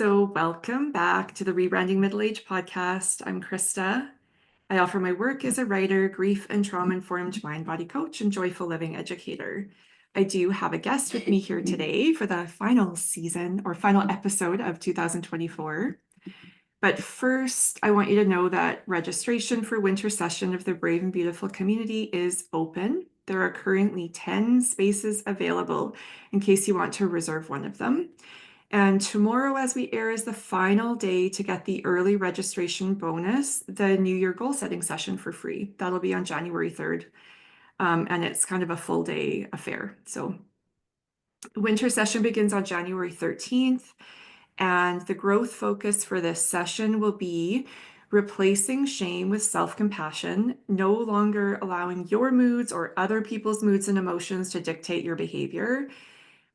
So, welcome back to the Rebranding Middle Age podcast. I'm Krista. I offer my work as a writer, grief and trauma-informed mind-body coach, and joyful living educator. I do have a guest with me here today for the final season or final episode of 2024. But first, I want you to know that registration for winter session of the Brave and Beautiful community is open. There are currently 10 spaces available in case you want to reserve one of them. And tomorrow, as we air, is the final day to get the early registration bonus, the New Year goal setting session for free. That'll be on January 3rd. And it's kind of a full day affair. So the winter session begins on January 13th. And the growth focus for this session will be replacing shame with self-compassion, no longer allowing your moods or other people's moods and emotions to dictate your behavior.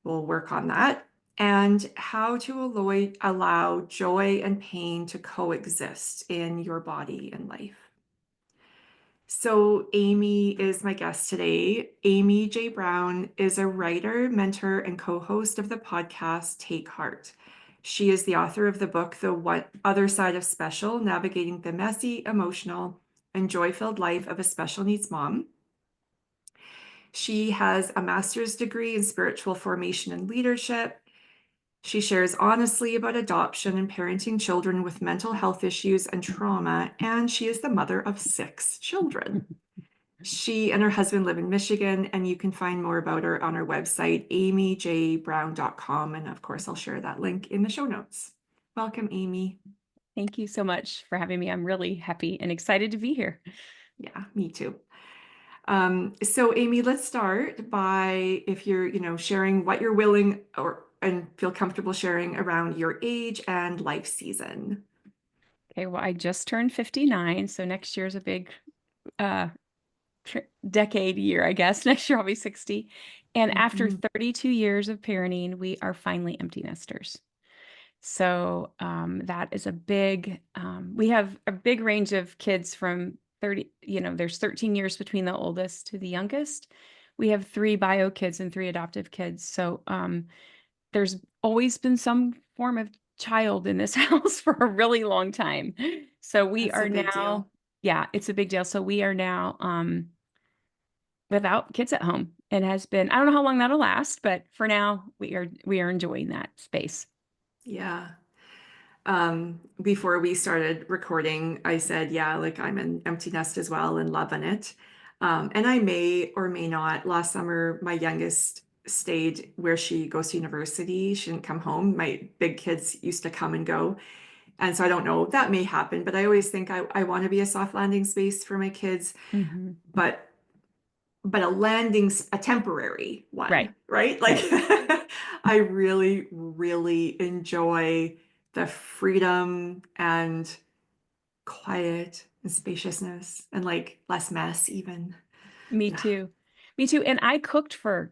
We'll work on that. And how to allow joy and pain to coexist in your body and life. So Amy is my guest today. Amy J. Brown is a writer, mentor, and co-host of the podcast Take Heart. She is the author of the book, The Other Side of Special, Navigating the Messy, Emotional, and Joy-Filled Life of a Special Needs Mom. She has a master's degree in spiritual formation and leadership. She shares honestly about adoption and parenting children with mental health issues and trauma, and she is the mother of 6 children. She and her husband live in Michigan, and you can find more about her on her website, amyjbrown.com. And of course, I'll share that link in the show notes. Welcome, Amy. Thank you so much for having me. I'm really happy and excited to be here. Yeah, me too. So Amy, let's start by if you're, sharing what you're willing and feel comfortable sharing around your age and life season. Okay, well, I just turned 59, so next year's a big decade year, I guess. Next year I'll be 60. And after 32 years of parenting, we are finally empty nesters. So that is a big, we have a big range of kids from 30, there's 13 years between the oldest to the youngest. We have 3 bio kids and 3 adoptive kids. So there's always been some form of child in this house for a really long time. So we That's a are big now, deal. yeah, it's a big deal. So we are now without kids at home. It has been, I don't know how long that'll last, but for now we are enjoying that space. Yeah. Before we started recording, I said, yeah, like I'm an empty nest as well and loving it. And I may or may not. Last summer, my youngest stayed where she goes to university. She didn't come home. My big kids used to come and go. And so I don't know, that may happen, but I always think I want to be a soft landing space for my kids, Mm-hmm. but a temporary one, Right. right? Like Right. I really, really enjoy the freedom and quiet and spaciousness and like less mess even. Me Yeah. too. Me too. And I cooked for,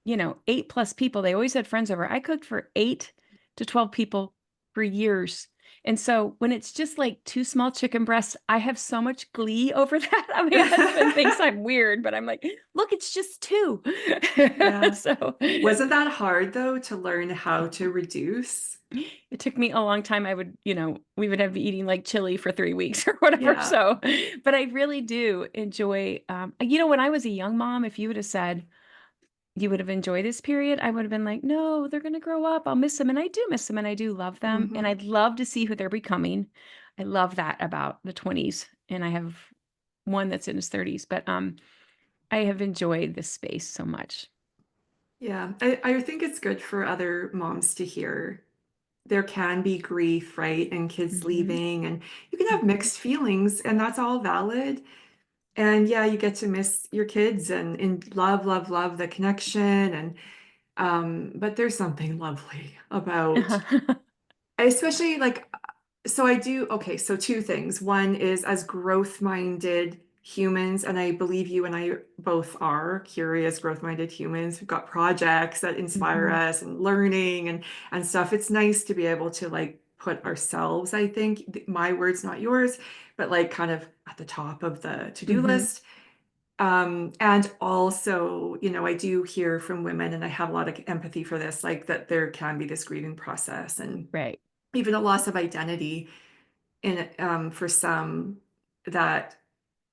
8+ people. They always had friends over. I cooked for 8 to 12 people for years. And so when it's just like 2 small chicken breasts, I have so much glee over that. I mean, my husband thinks I'm weird, but I'm like, look, it's just 2. Yeah. So Wasn't that hard though to learn how to reduce? it took me a long time. We would have eating like chili for 3 weeks or whatever. Yeah. So, but I really do enjoy, when I was a young mom, if you would have said, you would have enjoyed this period, I would have been like, no, they're going to grow up. I'll miss them. And I do miss them and I do love them. And Hmm. I'd love to see who they're becoming. I love that about the 20s. And I have one that's in his 30s, but I have enjoyed this space so much. Yeah. I think it's good for other moms to hear there can be grief, right? And kids Mhm. leaving, and you can have Mhm. mixed feelings, and that's all valid. And yeah, you get to miss your kids and love, love, love the connection. And but there's something lovely about, especially like, so I do, okay, so 2 things. One is as growth-minded humans, and I believe you and I both are curious, growth-minded humans. We've got projects that inspire Mhm. us and learning and stuff. It's nice to be able to like put ourselves, I think, my words, not yours, but like kind of at the top of the to-do Mhm. list. And also, I do hear from women, and I have a lot of empathy for this, like that there can be this grieving process, and Right. even a loss of identity in for some that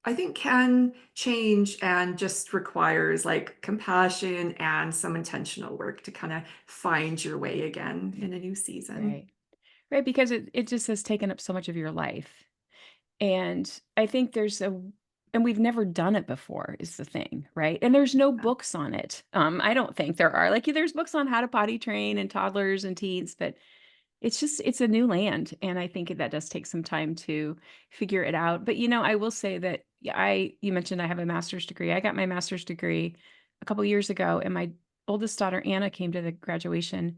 I think can change and just requires like compassion and some intentional work to kind of find your way again in a new season. Right. Right, because it just has taken up so much of your life. And I think and we've never done it before is the thing, right? And there's no Yeah. books on it. I don't think there are. Like there's books on how to potty train and toddlers and teens, but it's a new land, and I think that does take some time to figure it out. But, I will say that yeah, I you mentioned I have a master's degree. I got my master's degree a couple years ago, and my oldest daughter, Anna, came to the graduation,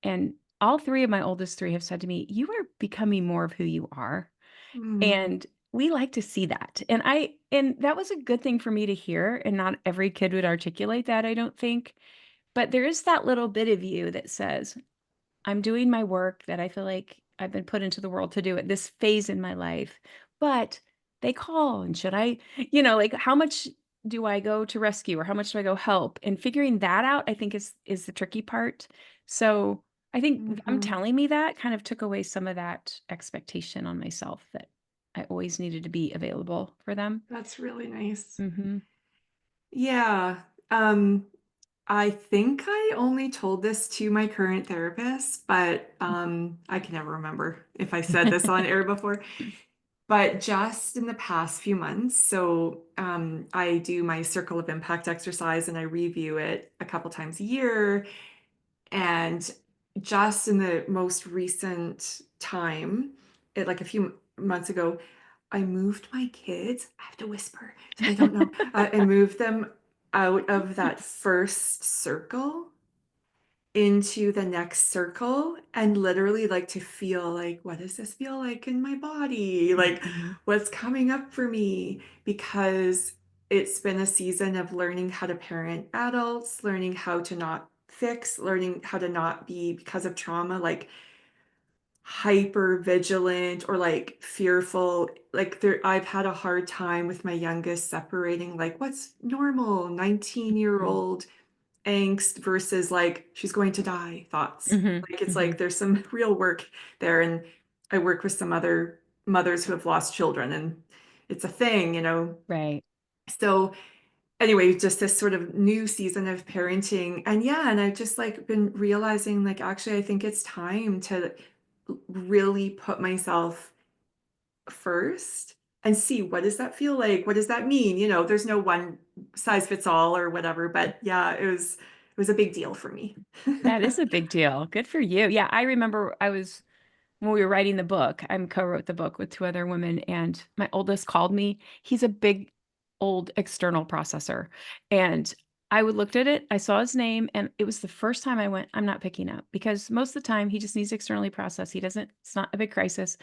and all 3 of my oldest 3 have said to me, "You are becoming more of who you are." Mm, And we like to see that. And that was a good thing for me to hear, and not every kid would articulate that, I don't think. But there is that little bit of you that says, I'm doing my work that I feel like I've been put into the world to do at this phase in my life, but they call and should I, like how much do I go to rescue or how much do I go help? And figuring that out, I think is the tricky part. So I think them mhm. telling me that kind of took away some of that expectation on myself that I always needed to be available for them. That's really nice. Hmm. Yeah. Um, I think I only told this to my current therapist, but I can never remember if I said this on air before. But just in the past few months, so I do my circle of impact exercise and I review it a couple times a year. And just in the most recent time, like a few months ago, I moved my kids. I have to whisper so they don't know. I moved them out of that first circle into the next circle and literally like to feel like, what does this feel like in my body? Like, Mhm. what's coming up for me? Because it's been a season of learning how to parent adults, learning how to not fix, learning how to not be, because of trauma, like hyper vigilant or like fearful. Like there, I've had a hard time with my youngest separating like what's normal 19-year-old angst versus like she's going to die thoughts. Mhm. Like it's like Mhm. there's some real work there. And I work with some other mothers who have lost children and it's a thing, you know. Right. So anyway, just this sort of new season of parenting. And yeah, and I've just like been realizing like actually I think it's time to really put myself first and see what does that feel like? What does that mean? You know, there's no one size fits all or whatever, but yeah, it was a big deal for me. That is a big deal. Good for you. Yeah, I remember when we were writing the book, I co-wrote the book with 2 other women, and my oldest called me. He's a big, old external processor, and I would looked at it, I saw his name, and it was the first time I went, "I'm not picking up," because most of the time he just needs to externally process. He doesn't It's not a big crisis.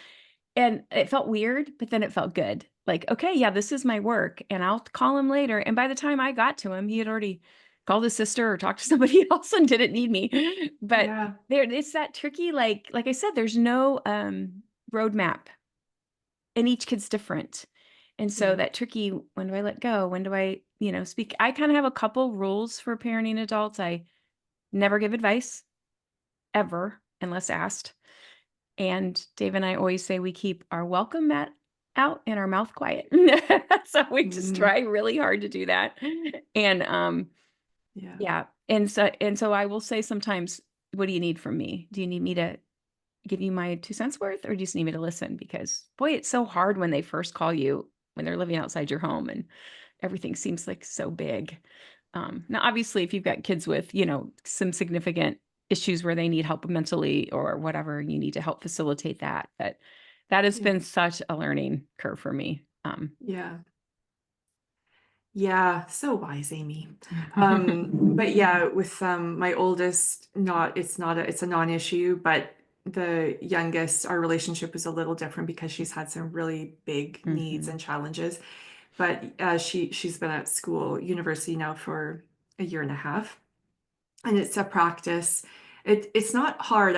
And it felt weird, but then it felt good. Like, "Okay, yeah, this is my work, and I'll call him later." And by the time I got to him, he had already called his sister or talked to somebody else and didn't need me. But Yeah. it's that tricky, like I said, there's no, roadmap, and each kid's different. And so Yeah. that tricky, when do I let go? When do I, speak? I kinda have a couple rules for parenting adults. I never give advice, ever, unless asked. And Dave and I always say we keep our welcome mat out and our mouth quiet. So we just Mm, try really hard to do that. And yeah. yeah, and so I will say sometimes, what do you need from me? Do you need me to give you my 2 cents worth, or do you just need me to listen? Because boy, it's so hard when they first call you when they're living outside your home and everything seems like so big. Now, obviously, if you've got kids with, some significant issues where they need help mentally or whatever, you need to help facilitate that. But that has Yeah. been such a learning curve for me. Yeah. Yeah. So wise, Amy. But yeah, with my oldest, it's a non-issue, but the youngest, our relationship was a little different because she's had some really big needs Mhm. and challenges. But she's been at school, university now for a year and a half, and it's a practice. It's not hard.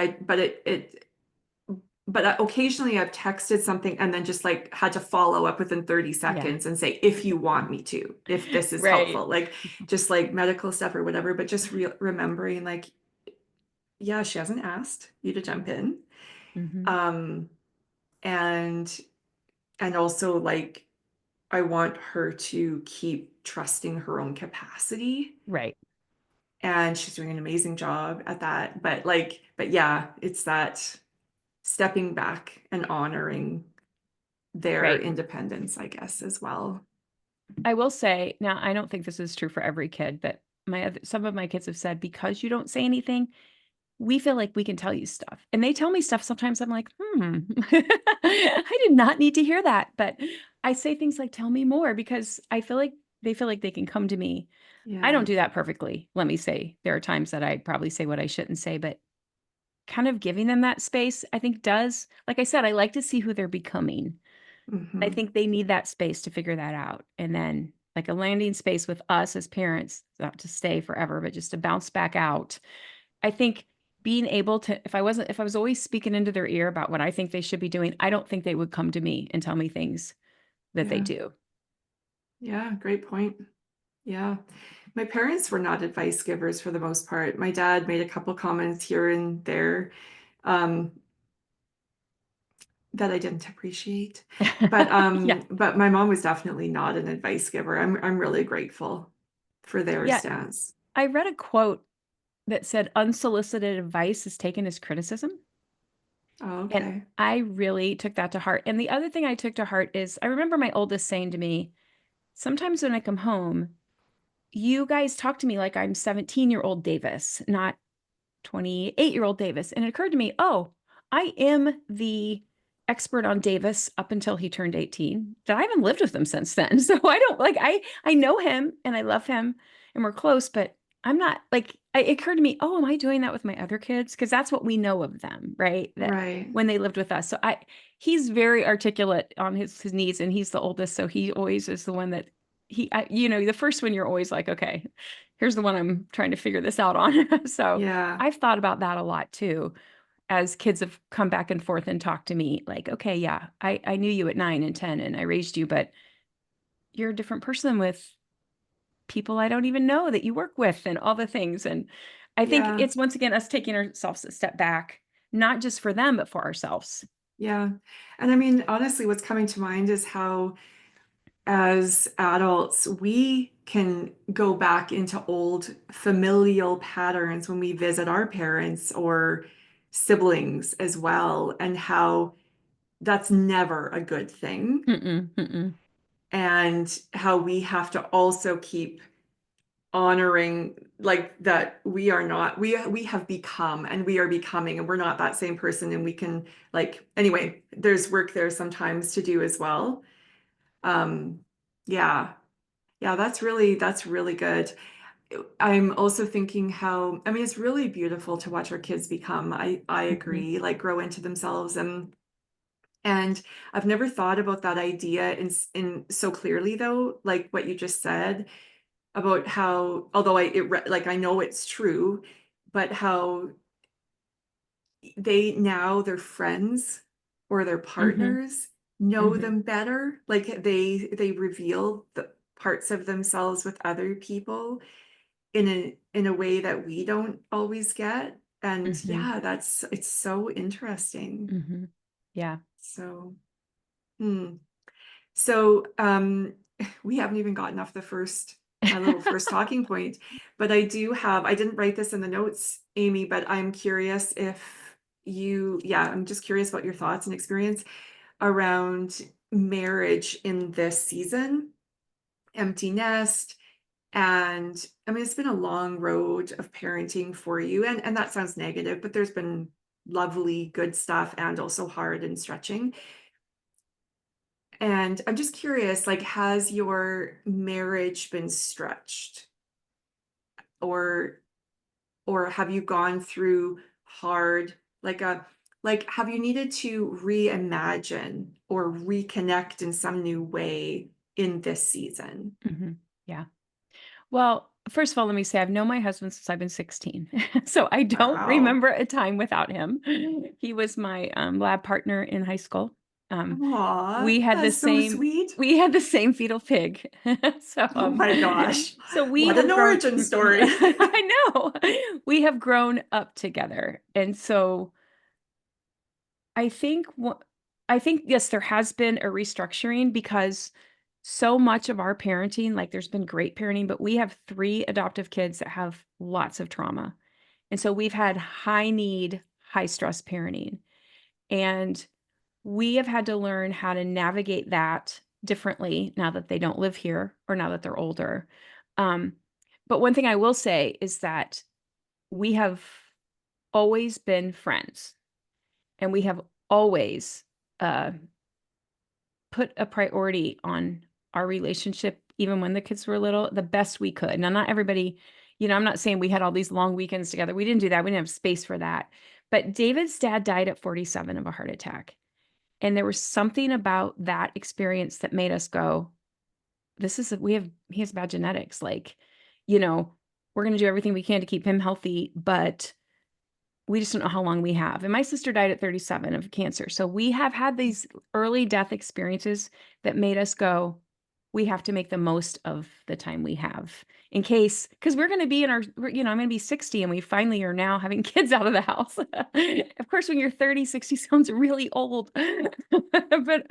But occasionally I've texted something and then just like had to follow up within 30 Yeah. seconds and say, if you want me to, if this is Right. helpful, like just like medical stuff or whatever, but just remembering like, yeah, she hasn't asked you to jump in. Mhm. Um, and also like I want her to keep trusting her own capacity. Right. And she's doing an amazing job at that. But yeah, it's that stepping back and honoring their Right. independence, I guess, as well. I will say, now I don't think this is true for every kid, but some of my kids have said, because you don't say anything, we feel like we can tell you stuff. And they tell me stuff sometimes I'm like, I did not need to hear that. But I say things like, tell me more, because I feel like they can come to me. I don't Yeah. do that perfectly. Let me say, there are times that I probably say what I shouldn't say, but kind of giving them that space, I think does, like I said, I like to see who they're becoming. I Hmm. think they need that space to figure that out. And then like a landing space with us as parents, not to stay forever, but just to bounce back out. I think being able to, if I was always speaking into their ear about what I think they should be doing, I don't think they would come to me and tell me things that they Yeah. do. Yeah. Great point. Yeah. My parents were not advice givers for the most part. My dad made a couple comments here and there, um, that I didn't appreciate. Yeah. But my mom was definitely not an advice giver. I'm really grateful for their Yeah. stance. I read a quote that said unsolicited advice is taken as criticism. Oh, And okay. I really took that to heart. And the other thing I took to heart is I remember my oldest saying to me, sometimes when I come home, you guys talk to me like I'm 17-year-old Davis, not 28-year-old Davis. And it occurred to me, oh, I am the expert on Davis up until he turned 18. That I haven't lived with him since then. So I don't like I know him and I love him and we're close, but I'm not like it occurred to me, oh, am I doing that with my other kids? Because that's what we know of them, right? That Right. when they lived with us. So he's very articulate on his needs and he's the oldest. So he always is the one that the first one you're always like, okay, here's the one I'm trying to figure this out on. So Yeah. I've thought about that a lot too, as kids have come back and forth and talked to me like, okay, yeah, I knew you at 9 and 10 and I raised you, but you're a different person with people I don't even know that you work with and all the things. And I think Yeah. it's once again us taking ourselves a step back, not just for them, but for ourselves. Yeah. And I mean, honestly, what's coming to mind is how, as adults, we can go back into old familial patterns when we visit our parents or siblings as well, and how that's never a good thing. Mm-mm, mm-mm, And how we have to also keep honoring like that we have become and we are becoming and we're not that same person and we can like anyway there's work there sometimes to do as well. um yeah, yeah, that's really good. I'm also thinking how I mean it's really beautiful to watch our kids become. I mm-hmm, agree, like grow into themselves. And I've never thought about that idea in so clearly though, like what you just said about how, although like I know it's true, but how their friends or their mm-hmm, partners know mm-hmm, them better. Like they reveal the parts of themselves with other people in a way that we don't always get. And mm-hmm, yeah, it's so interesting. mm-hmm. Yeah. So, hmm. So, we haven't even gotten off my little first talking point, but I didn't write this in the notes, Amy, but I'm curious if I'm just curious about your thoughts and experience around marriage in this season, empty nest. And I mean, it's been a long road of parenting for you. And that sounds negative, but there's been lovely, good stuff and also hard and stretching. And I'm just curious, like, has your marriage been stretched or have you gone through hard, like have you needed to reimagine or reconnect in some new way in this season? Mm-hmm. Yeah. Well, first of all, let me say I've known my husband since I've been 16. So I don't Wow. remember a time without him. He was my lab partner in high school. Um, Aw, we had the that's so same sweet. we had the same fetal pig. So Oh my gosh. so we What an have grown origin story. I know. We have grown up together. And so I think I think yes, there has been a restructuring because so much of our parenting, like there's been great parenting, but we have 3 adoptive kids that have lots of trauma. And so we've had high need, high stress parenting. And we have had to learn how to navigate that differently now that they don't live here or now that they're older. Um, but one thing I will say is that we have always been friends and we have always uh, put a priority on our relationship, even when the kids were little, the best we could. Now, not everybody, I'm not saying we had all these long weekends together. We didn't do that. We didn't have space for that. But David's dad died at 47 of a heart attack. And there was something about that experience that made us go, he has bad genetics. Like, you know, we're going to do everything we can to keep him healthy, but we just don't know how long we have. And my sister died at 37 of cancer. So we have had these early death experiences that made us go, we have to make the most of the time we have in case, because we're going to be I'm going to be 60 and we finally are now having kids out of the house. Of course, when you're 30, 60 sounds really old. But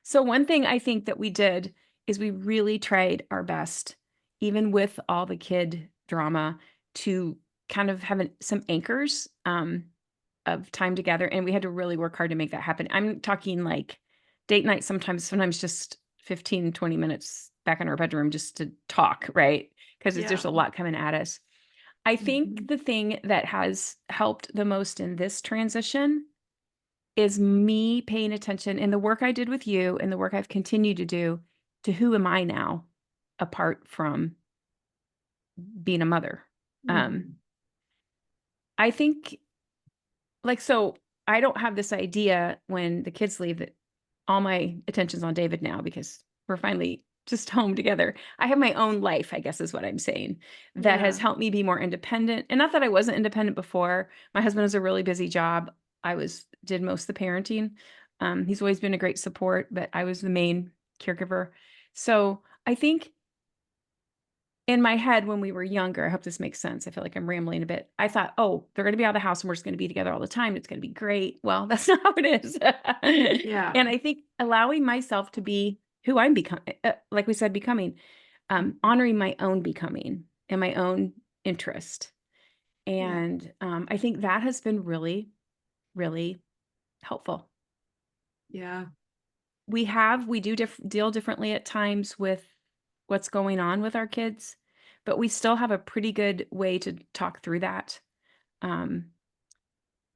so one thing I think that we did is we really tried our best, even with all the kid drama, to kind of have some anchors of time together. And we had to really work hard to make that happen. I'm talking like date night sometimes just 15, 20 minutes back in our bedroom just to talk, right? Because Yeah. there's a lot coming at us. I think Mhm. the thing that has helped the most in this transition is me paying attention in the work I did with you and the work I've continued to do to who am I now apart from being a mother. Um, Mhm. I think so I don't have this idea when the kids leave that all my attention's on David now because we're finally just home together. I have my own life, I guess is what I'm saying, that has Yeah. helped me be more independent. And not that I wasn't independent before. My husband has a really busy job. Did most of the parenting. He's always been a great support, but I was the main caregiver. So I think in my head when we were younger, I hope this makes sense. I feel like I'm rambling a bit. I thought, oh, they're going to be out of the house and we're just going to be together all the time. It's going to be great. Well, that's not how it is. Yeah. And I think allowing myself to be who I'm becoming, like we said, becoming, honoring my own becoming and my own interest. Yeah. And I think that has been really, really helpful. Yeah. We do deal differently at times with what's going on with our kids, but we still have a pretty good way to talk through that. Um,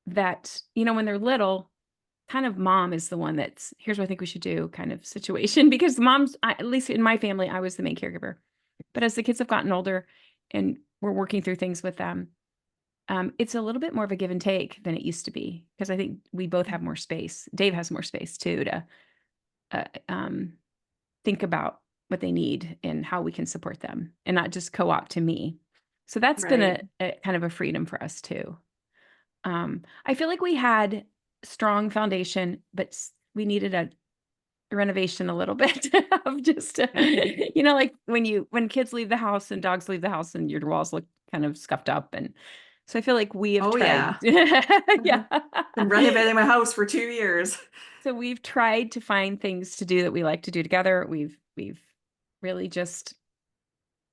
when they're little, kind of mom is the one that's here's what I think we should do kind of situation because at least in my family, I was the main caregiver. But as the kids have gotten older and we're working through things with them, it's a little bit more of a give and take than it used to be because I think we both have more space. Dave has more space too to uh, um, think about what they need and how we can support them and not just co-op to me. So that's been Right. a kind of a freedom for us too. I feel like we had strong foundation, but we needed a renovation a little bit of just, like when kids leave the house and dogs leave the house and your walls look kind of scuffed up. And so I feel like we have Oh tried. yeah. Yeah. Been renovating my house for 2 years. So we've tried to find things to do that we like to do together. We've really just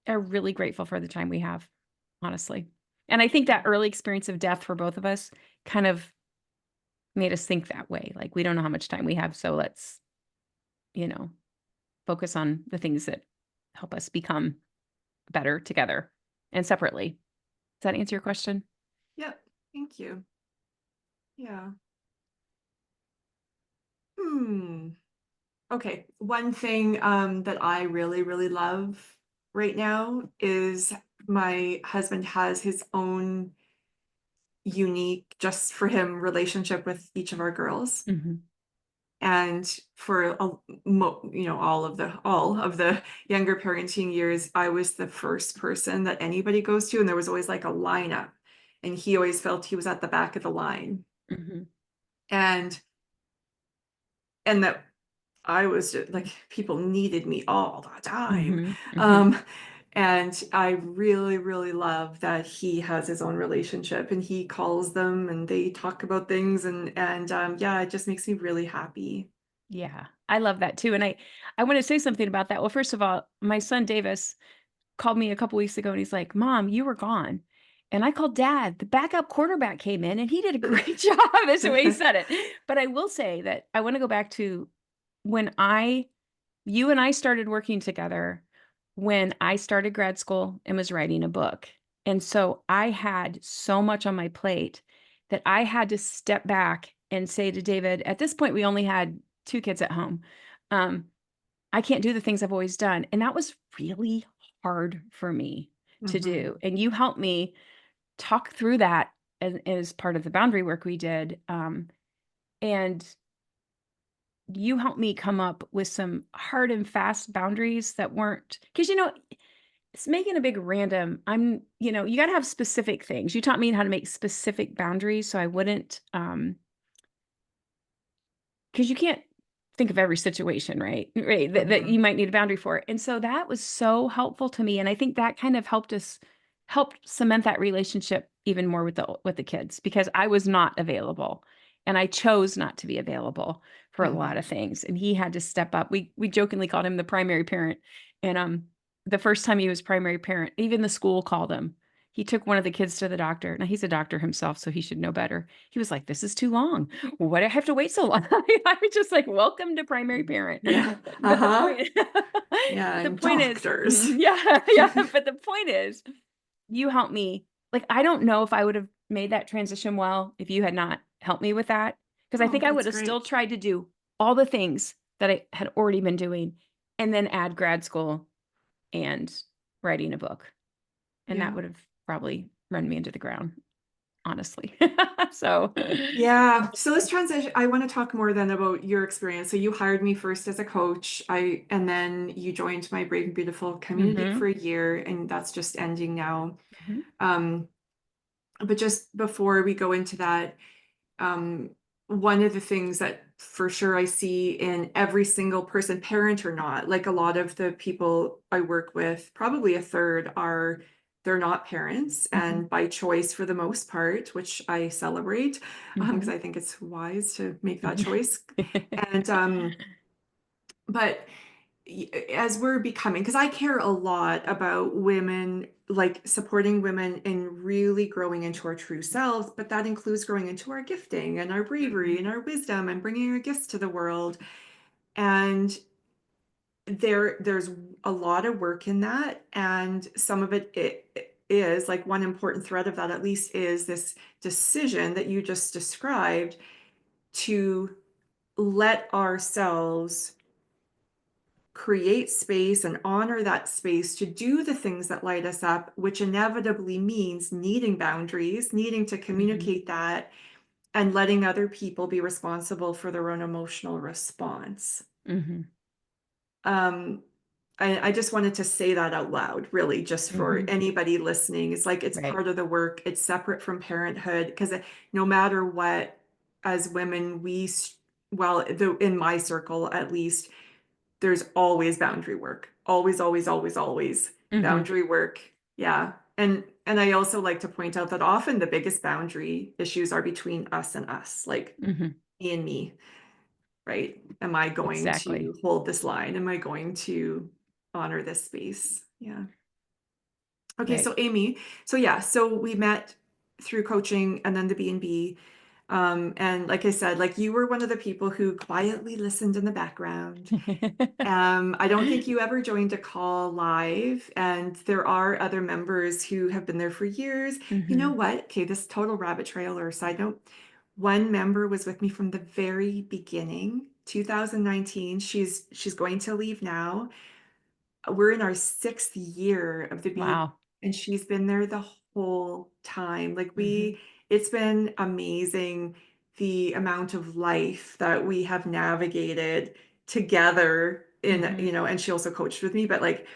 are really grateful for the time we have, honestly. And I think that early experience of death for both of us kind of made us think that way. Like, we don't know how much time we have, so let's, you know, focus on the things that help us become better together and separately. Does that answer your question? Yep. Thank you. Yeah. Hmm. Okay. One thing that I really, really love right now is my husband has his own unique, just for him, relationship with each of our girls. Mhm. And for all of the younger parenting years, I was the first person that anybody goes to, and there was always like a lineup, and he always felt he was at the back of the line, Mhm. and that I was just, like, people needed me all the time. Mhm. Mhm. Um, And I really, really love that he has his own relationship and he calls them and they talk about things and yeah, it just makes me really happy. Yeah, I love that too, and I wanna say something about that. Well, first of all, my son Davis called me a couple weeks ago and he's like, "Mom, you were gone." And I called dad. The backup quarterback came in and he did a great job. That's the way he said it. But I will say that I want to go back to when you and I started working together when I started grad school and was writing a book. And so I had so much on my plate that I had to step back and say to David, at this point, we only had two kids at home. Um, I can't do the things I've always done. And that was really hard for me to Hmm. do. And you helped me talk through that as part of the boundary work we did. And you helped me come up with some hard and fast boundaries that weren't, because, it's making a big random. You got to have specific things. You taught me how to make specific boundaries so I wouldn't, because you can't think of every situation, right? Right, that Hmm. you might need a boundary for. And so that was so helpful to me, and I think that kind of helped cement that relationship even more with the kids because I was not available, and I chose not to be available for a lot Hmm. of things, and he had to step up. We jokingly called him the primary parent, and, the first time he was primary parent, even the school called him. He took one of the kids to the doctor. Now, he's a doctor himself, so he should know better. He was like, "This is too long. Why do I have to wait so long?" I was just like, "Welcome to primary parent." Yeah. But the Uh-huh. point Yeah, but the and point is doctors. yeah, yeah, but the point is, you helped me. Like, I don't know if I would have made that transition well if you had not helped me with that, because I Oh, think I would that's have still great. tried to do all the things that I had already been doing and then add grad school and writing a book, and that Yeah. would have probably run me into the ground, honestly. So Yeah. So let's transition. I want to talk more then about your experience. So you hired me first as a coach. And then you joined my Brave and Beautiful community for Mhm, a year, and that's just ending now. mhm, Um, but just before we go into that, um, one of the things that for sure I see in every single person, parent or not, like a lot of the people I work with, probably a third they're not parents mhm, and by choice for the most part, which I celebrate because mhm. I think it's wise to make that Mhm. choice. And but as we're becoming, because I care a lot about women, like supporting women in really growing into our true selves, but that includes growing into our gifting and our bravery Mhm, and our wisdom and bringing our gifts to the world. And there's a lot of work in that, and some of it is like one important thread of that at least is this decision that you just described to let ourselves create space and honor that space to do the things that light us up, which inevitably means needing boundaries, needing to mhm, communicate that, and letting other people be responsible for their own emotional response. mhm, Um, I just wanted to say that out loud, really, just for mhm. anybody listening. It's like it's Right. part of the work, it's separate from parenthood, because no matter what, as women, well, in my circle at least, there's always boundary work. Always, always, always, always Mhm, boundary work. Yeah. And I also like to point out that often the biggest boundary issues are between us and us, like mhm. me and me, right? Am I going Exactly. to hold this line? Am I going to honor this space? Yeah. Okay, Right. so Amy, so yeah, so we met through coaching and then the B&B. And like I said, like you were one of the people who quietly listened in the background. I don't think you ever joined a call live, and there are other members who have been there for years. You know Mhm. what? Okay, this total rabbit trail or side note. One member was with me from the very beginning, 2019. She's going to leave now. We're in our sixth year of the B, Wow. and she's been there the whole time. Like Mhm, it's been amazing the amount of life that we have navigated together in, mhm, and she also coached with me, but like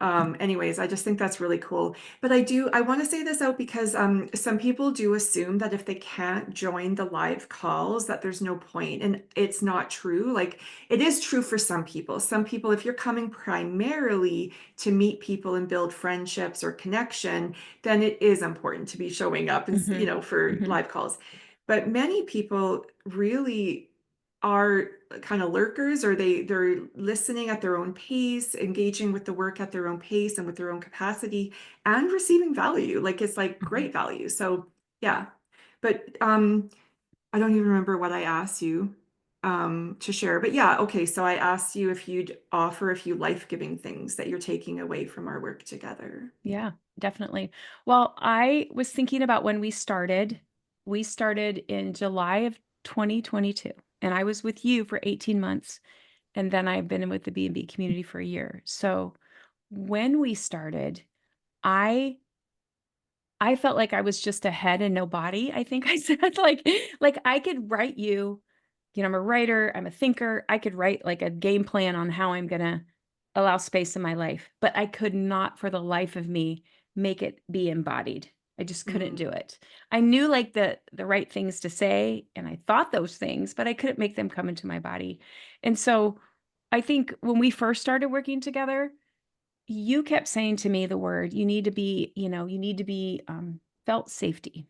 Anyways, I just think that's really cool. But I want to say this out because some people do assume that if they can't join the live calls, that there's no point. And it's not true. Like it is true for some people. Some people, if you're coming primarily to meet people and build friendships or connection, then it is important to be showing up and, Hmm. for Hmm. live calls. But many people really are kind of lurkers, or they're listening at their own pace, engaging with the work at their own pace and with their own capacity, and receiving value. Like it's like Hmm. great value. So yeah. But I don't even remember what I asked you to share. But yeah, okay. So I asked you if you'd offer a few life-giving things that you're taking away from our work together. Yeah, definitely. Well, I was thinking about when we started. We started in July of 2022, and I was with you for 18 months, and then I've been with the B&B community for a year. So when we started, I I felt like I was just a head and no body. I think I said like I could write you, I'm a writer, I'm a thinker. I could write like a game plan on how I'm going to allow space in my life, but I could not for the life of me make it be embodied. I just couldn't Mm, do it. I knew like the right things to say and I thought those things, but I couldn't make them come into my body. And so I think when we first started working together, you kept saying to me the word, you need to be felt safety.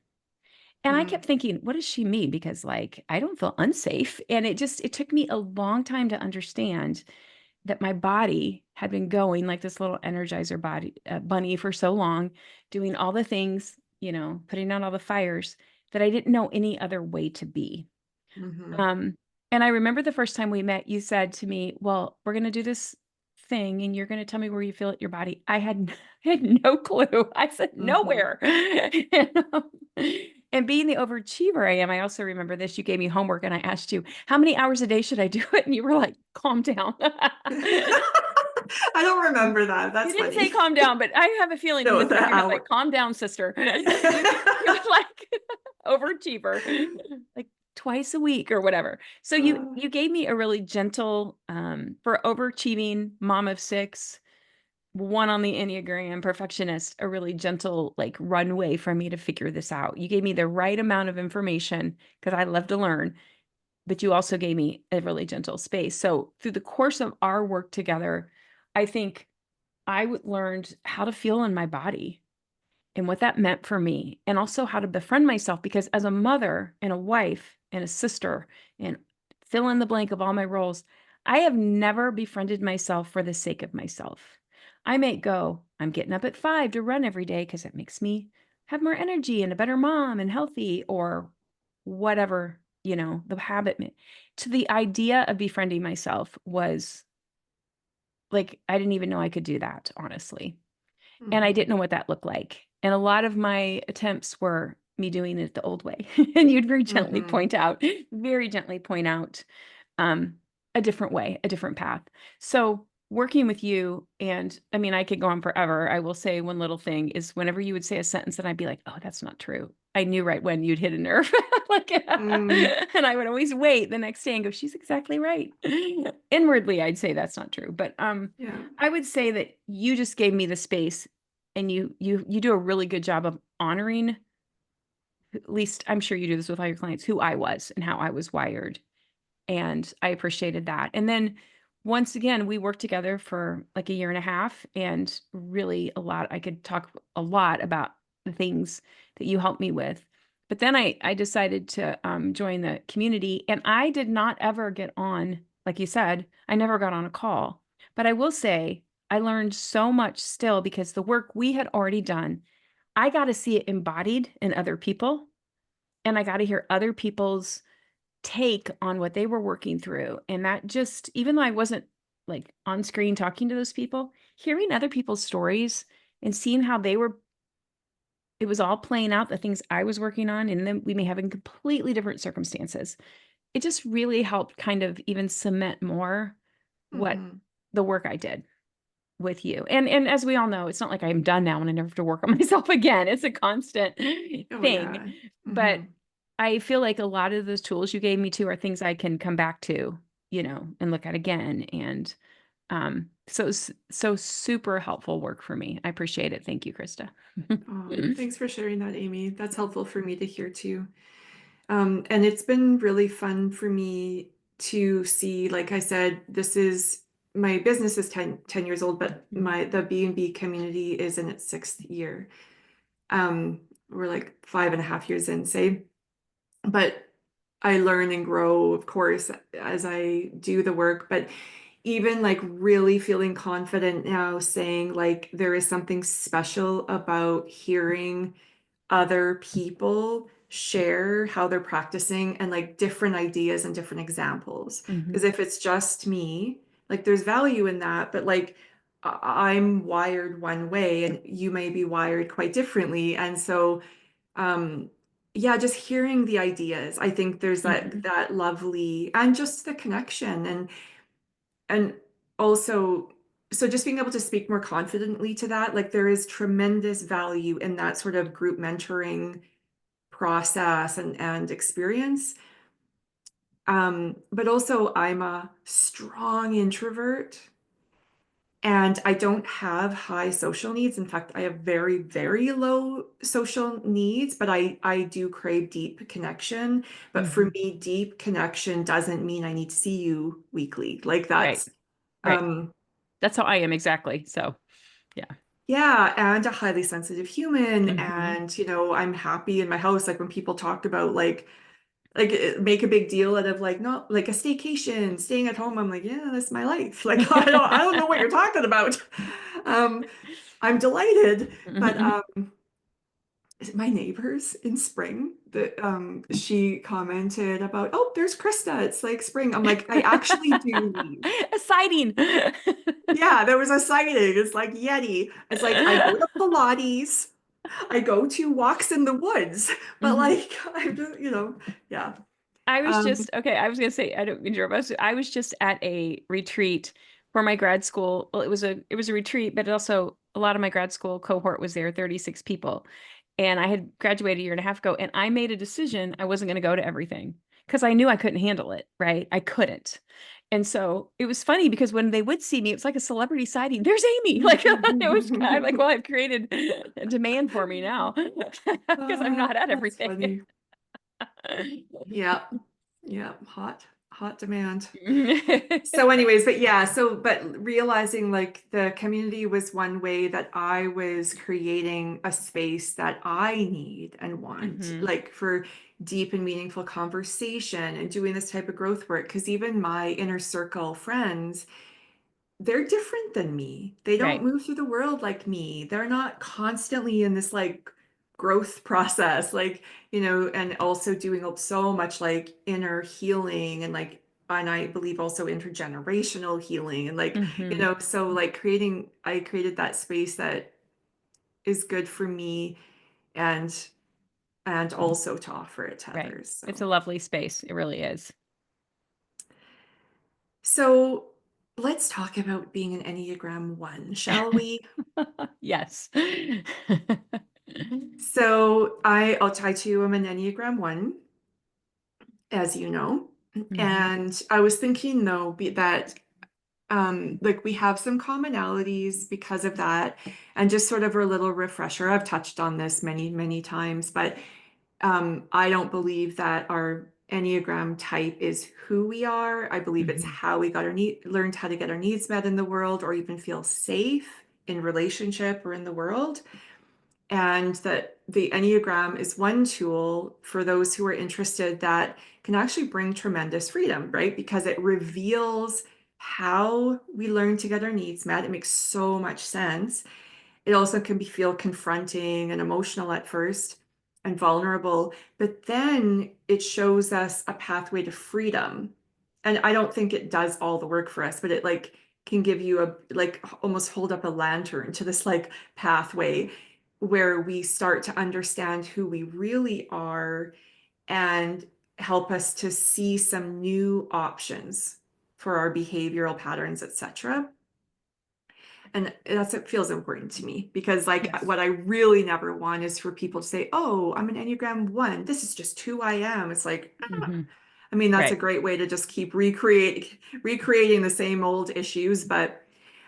And I mm, kept thinking, what does she mean? Because like I don't feel unsafe. And it took me a long time to understand that my body had been going like this little energizer body bunny for so long, doing all the things, putting out all the fires that I didn't know any other way to be. mhm. Um, and I remember the first time we met, you said to me, "Well, we're gonna do this thing, and you're gonna tell me where you feel it your body." I had no clue. I said, Mhm. "Nowhere." And being the overachiever I am, I also remember this. You gave me homework, and I asked you, "How many hours a day should I do it?" And you were like, "Calm down." I don't remember that. You That's didn't say funny. calm down, but I have a feeling in No, the back of the your head, like, hour. calm down, sister. You were like overachiever, like twice a week or whatever. So Uh, you gave me a really gentle, for overachieving mom of six, one on the Enneagram, perfectionist, a really gentle like runway for me to figure this out. You gave me the right amount of information because I love to learn, but you also gave me a really gentle space. So through the course of our work together, I think learned how to feel in my body and what that meant for me, and also how to befriend myself. Because as a mother and a wife and a sister, and fill in the blank of all my roles, I have never befriended myself for the sake of myself. I may go, I'm getting up at 5 to run every day because it makes me have more energy and a better mom and healthy, or whatever, the habit. To the idea of befriending myself was like, I didn't even know I could do that, honestly. And I didn't mhm. know what that looked like. And a lot of my attempts were me doing it the old way. And you'd Mhm. very gently point out um, a different way, a different path. So working with you, and I mean, I could go on forever. I will say one little thing is whenever you would say a sentence and I'd be like, oh, that's not true. I knew right when you'd hit a nerve. Like, Mm, and I would always wait the next day and go, she's exactly right. Inwardly, I'd say that's not true. But yeah. I would say that you just gave me the space, and you do a really good job of honoring, at least I'm sure you do this with all your clients, who I was and how I was wired, and I appreciated that. And then once again, we worked together for like a year and a half, and really a lot. I could talk a lot about the things that you helped me with. But then I decided to join the community, and I did not ever get on, like you said, I never got on a call. But I will say I learned so much still because the work we had already done, I got to see it embodied in other people, and I got to hear other people's take on what they were working through. And that just, even though I wasn't like on screen talking to those people, hearing other people's stories and seeing how it was all playing out the things I was working on. And then we may have in completely different circumstances. It just really helped kind of even cement more what Mhm. the work I did with you. And as we all know, it's not like I'm done now and I never have to work on myself again. It's a constant Oh thing. yeah. But Mhm. I feel like a lot of those tools you gave me too are things I can come back to, and look at again and So super helpful work for me. I appreciate it. Thank you, Krista. Oh, thanks for sharing that, Amy. That's helpful for me to hear too. And it's been really fun for me to see, like I said, this is my business is 10 years old, but the B&B community is in its 6th year. We're like 5.5 years in, say, but I learn and grow, of course, as I do the work. But even like really feeling confident now saying like there is something special about hearing other people share how they're practicing and like different ideas and different examples. Because Mhm. if it's just me, like there's value in that, but like I'm wired one way and you may be wired quite differently. And so um yeah, just hearing the ideas, I think there's Mhm. that lovely and just the connection and also so just being able to speak more confidently to that, like there is tremendous value in that sort of group mentoring process and experience. But also I'm a strong introvert and I don't have high social needs. In fact, I have very, very low social needs, but I do crave deep connection. But for Mhm. me, deep connection doesn't mean I need to see you weekly. Like Right. that's Right. um That's how I am exactly. So, yeah. yeah, and a highly sensitive human. Mhm. And, I'm happy in my house. Like when people talk about make a big deal out of like, not like a staycation, staying at home. I'm like, yeah, that's my life. Like, I don't know what you're talking about. Um, I'm delighted. But my neighbors in spring that she commented about, oh, there's Krista. It's like spring. I'm like, I actually do leave. A sighting. Yeah, there was a sighting. It's like Yeti. It's like I go to Pilates, I go to walks in the woods, but Mhm. like I'm just, yeah. I was Um, just okay. I was gonna say I don't mean to interrupt. I was just at a retreat for my grad school. Well, it was a retreat, but also a lot of my grad school cohort was there, 36 people. And I had graduated a year and a half ago, and I made a decision I wasn't gonna go to everything because I knew I couldn't handle it, right? I couldn't. And so it was funny because when they would see me, it's like a celebrity sighting. There's Amy. Like it was kind of like, well, I've created a demand for me now because I'm not at that's everything. funny. Yeah. Yeah. Hot demand. So anyways, but yeah, but realizing like the community was one way that I was creating a space that I need and want, Hmm. like for deep and meaningful conversation and doing this type of growth work. Because even my inner circle friends, they're different than me. They don't Right. move through the world like me. They're not constantly in this like growth process, like, and also doing so much like inner healing and I believe also intergenerational healing and like, Hmm. so like I created that space that is good for me and also to offer it to Right. others. It's So a lovely space. It really is. so let's talk about being an Enneagram 1, shall we? Yes. So I'll tie to you. I'm an Enneagram 1, as you know. Hmm. And I was thinking though that like we have some commonalities because of that. And just sort of a little refresher. I've touched on this many, many times, but I don't believe that our Enneagram type is who we are. I believe it's Hmm. how we learned how to get our needs met in the world or even feel safe in relationship or in the world. And that the Enneagram is one tool for those who are interested that can actually bring tremendous freedom, right? Because it reveals how we learn to get our needs met. It makes so much sense. It also can feel confronting and emotional at first and vulnerable, but then it shows us a pathway to freedom. And I don't think it does all the work for us, but it like can give you a like almost hold up a lantern to this like pathway where we start to understand who we really are and help us to see some new options for our behavioral patterns, etc. And that's what feels important to me because like Yes. what I really never want is for people to say, oh, I'm an Enneagram 1, this is just who I am. It's like Hmm. I mean that's a Right. great way to just keep recreating the same old issues, but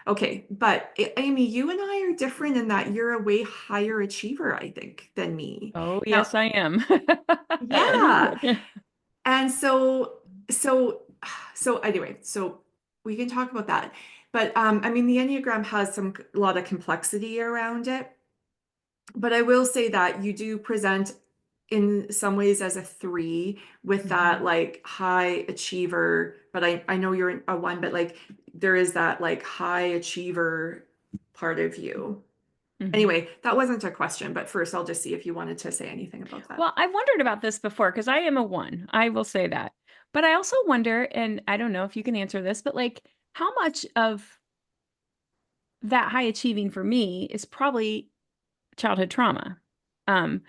Okay, but Amy, you and I are different in that you're a way higher achiever, I think, than me. Oh, Now, yes, I am. yeah. And so so anyway, so we can talk about that. But I mean the Enneagram has a lot of complexity around it. But I will say that you do present in some ways as a three with that like high achiever, but I know you're a one, but like there is that like high achiever part of you. Mhm. Anyway, that wasn't a question, but first I'll just see if you wanted to say anything about that. Well, I wondered about this before because I am a one. I will say that. But I also wonder, and I don't know if you can answer this, but like how much of that high achieving for me is probably childhood trauma. Um,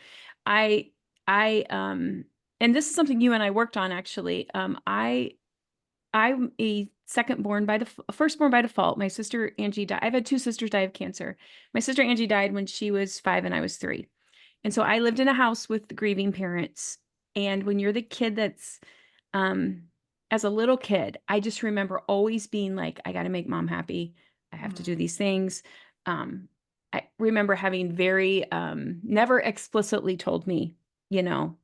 I, I, and this is something you and I worked on actually. I'm a second born by first born by default. My sister Angie died. I've had two sisters die of cancer. My sister Angie died when she was 5 and I was 3. And so I lived in a house with grieving parents. And when you're the kid that's, um, as a little kid, I just remember always being like, I got to make mom happy. I have to do these things. Um, I remember having very, never explicitly told me, you know,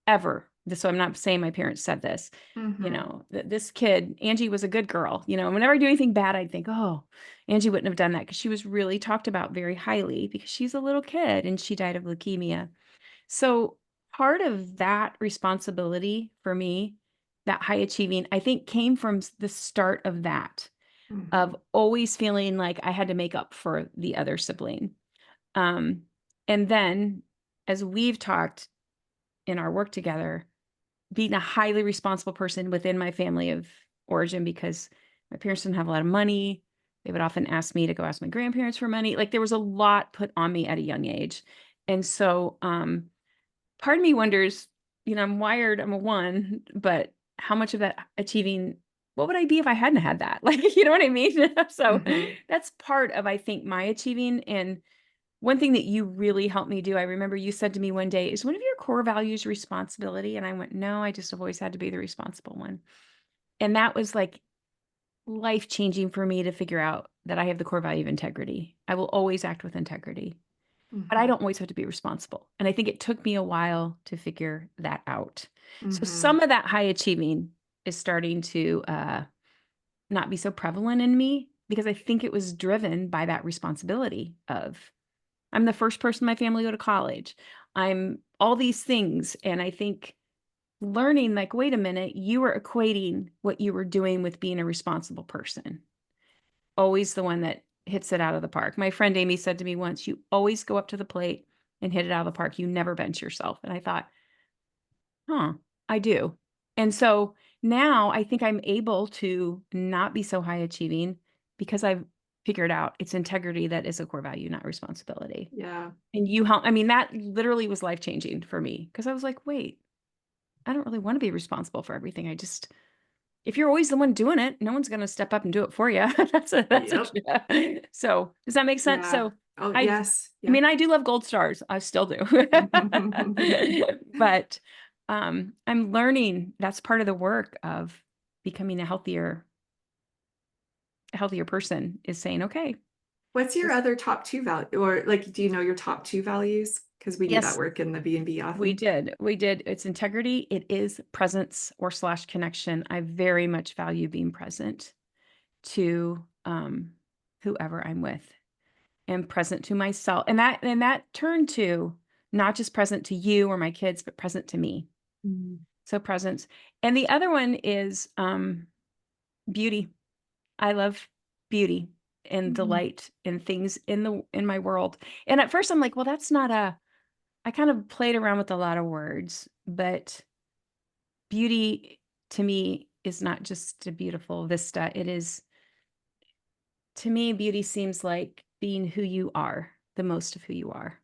ever. So I'm not saying my parents said this, Mm-hmm. that this kid, Angie was a good girl, and whenever I do anything bad, I'd think, oh, Angie wouldn't have done that because she was really talked about very highly because she's a little kid and she died of leukemia. So part of that responsibility for me, that high achieving, I think came from the start of that, Mm-hmm. of always feeling like I had to make up for the other sibling. Um, and then as we've talked in our work together, being a highly responsible person within my family of origin because my parents didn't have a lot of money. They would often ask me to go ask my grandparents for money. Like there was a lot put on me at a young age. And so part of me wonders, I'm wired, I'm a one, but how much of that achieving, what would I be if I hadn't had that? Like, you know what I mean? So Mm-hmm. that's part of, I think, my achieving. And one thing that you really helped me do, I remember you said to me one day, is one of your core values responsibility? And I went, no, I just have always had to be the responsible one. And that was like life changing for me to figure out that I have the core value of integrity. I will always act with integrity, but I Mm-hmm. don't always have to be responsible. And I think it took me a while to figure that out. So Mm-hmm. some of that high achieving is starting to not be so prevalent in me because I think it was driven by that responsibility of I'm the first person in my family to go to college. I'm all these things. And I think learning, like, wait a minute, you were equating what you were doing with being a responsible person. Always the one that hits it out of the park. My friend Amy said to me once, you always go up to the plate and hit it out of the park. You never bench yourself. And I thought, huh, I do. And so now I think I'm able to not be so high achieving because I've figured out it's integrity that is a core value, not responsibility. Yeah. And you help I mean, that literally was life-changing for me because I was like, "Wait, I don't really wanna be responsible for everything. I just if you're always the one doing it, no one's gonna step up and do it for you." That's a Yep. So, does that make sense? Yeah. So, Oh, I yes. I Yep. mean, I do love gold stars. I still do. But, I'm learning that's part of the work of becoming a healthier person is saying, "Okay, What's your this." other top two value, or like, do you know your top two values? Because we do that Yes. work in the B&B We often. did. We did. It's integrity. It is presence or slash connection. I very much value being present to whoever I'm with and present to myself. And that turned to not just present to you or my kids, but present to me. Mm. So presence. And the other one is beauty. I love beauty and Mhm. delight in things in my world. And at first I'm like, well, that's not a I kind of played around with a lot of words, but beauty to me is not just a beautiful vista. It is, to me, beauty seems like being who you are, the most of who you are,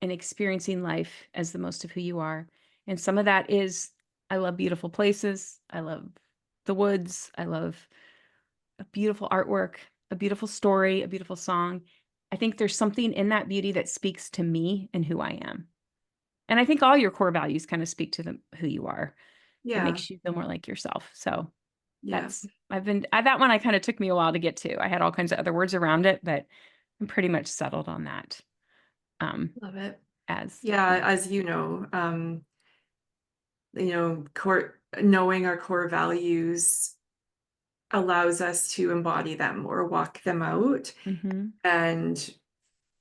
and experiencing life as the most of who you are. And some of that is, I love beautiful places. I love the woods. I love a beautiful artwork, a beautiful story, a beautiful song. I think there's something in that beauty that speaks to me and who I am. And I think all your core values kind of speak to who you are. It Yeah. makes you feel more like yourself. So, Yeah. That one I kind of took me a while to get to. I had all kinds of other words around it, but I'm pretty much settled on that. Love it. As Yeah, yeah. as knowing our core values allows us to embody them or walk them out, Hmm. and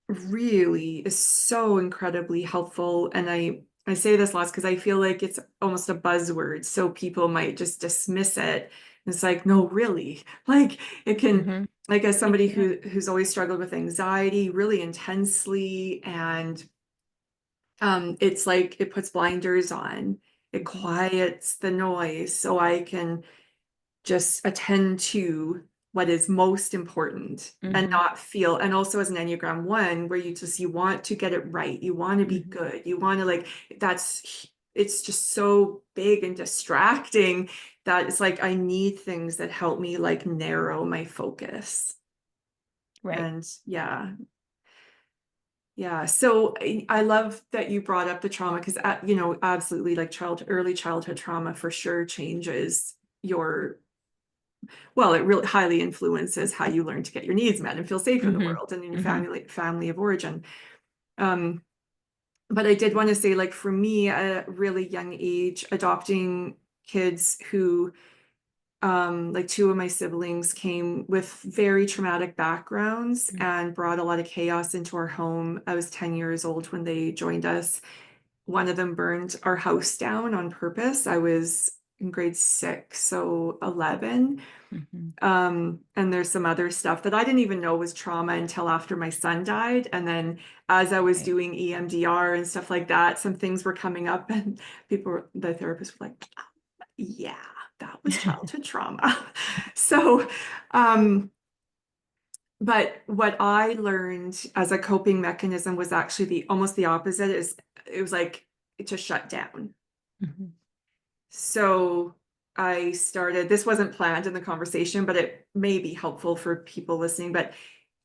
really is so incredibly helpful. And I say this lots because I feel like it's almost a buzzword, so people might just dismiss it. It's like, no, really, like it can, Hmm. like as It somebody can. who's always struggled with anxiety really intensely, and it's like it puts blinders on, it Hmm. quiets the noise so I can just attend to what is most important and Hmm. not feel. And also as an Enneagram one, where you want to get it right, you want to be Hmm. good, you want to like, it's just so big and distracting that it's like I need things that help me like narrow my focus. Right. And yeah, so I love that you brought up the trauma, because absolutely, like early childhood trauma for sure changes your, well, it really highly influences how you learn to get your needs met and feel safe in the Hmm. world and in your Hmm. family of origin. Um, but I did want to say, like for me, at a really young age, adopting kids who, like two of my siblings came with very traumatic backgrounds and brought a lot of chaos into our home. I was 10 years old when they joined us. One of them burned our house down on purpose. I was in grade 6, so 11. Hmm. And there's some other stuff that I didn't even know was trauma until after my son died. And then as I was Right. doing EMDR and stuff like that, some things were coming up, and the therapists were like, yeah, that was childhood trauma. So, um, but what I learned as a coping mechanism was actually almost the opposite. Is it was like to shut down. Hmm. So I started, this wasn't planned in the conversation, but it may be helpful for people listening. But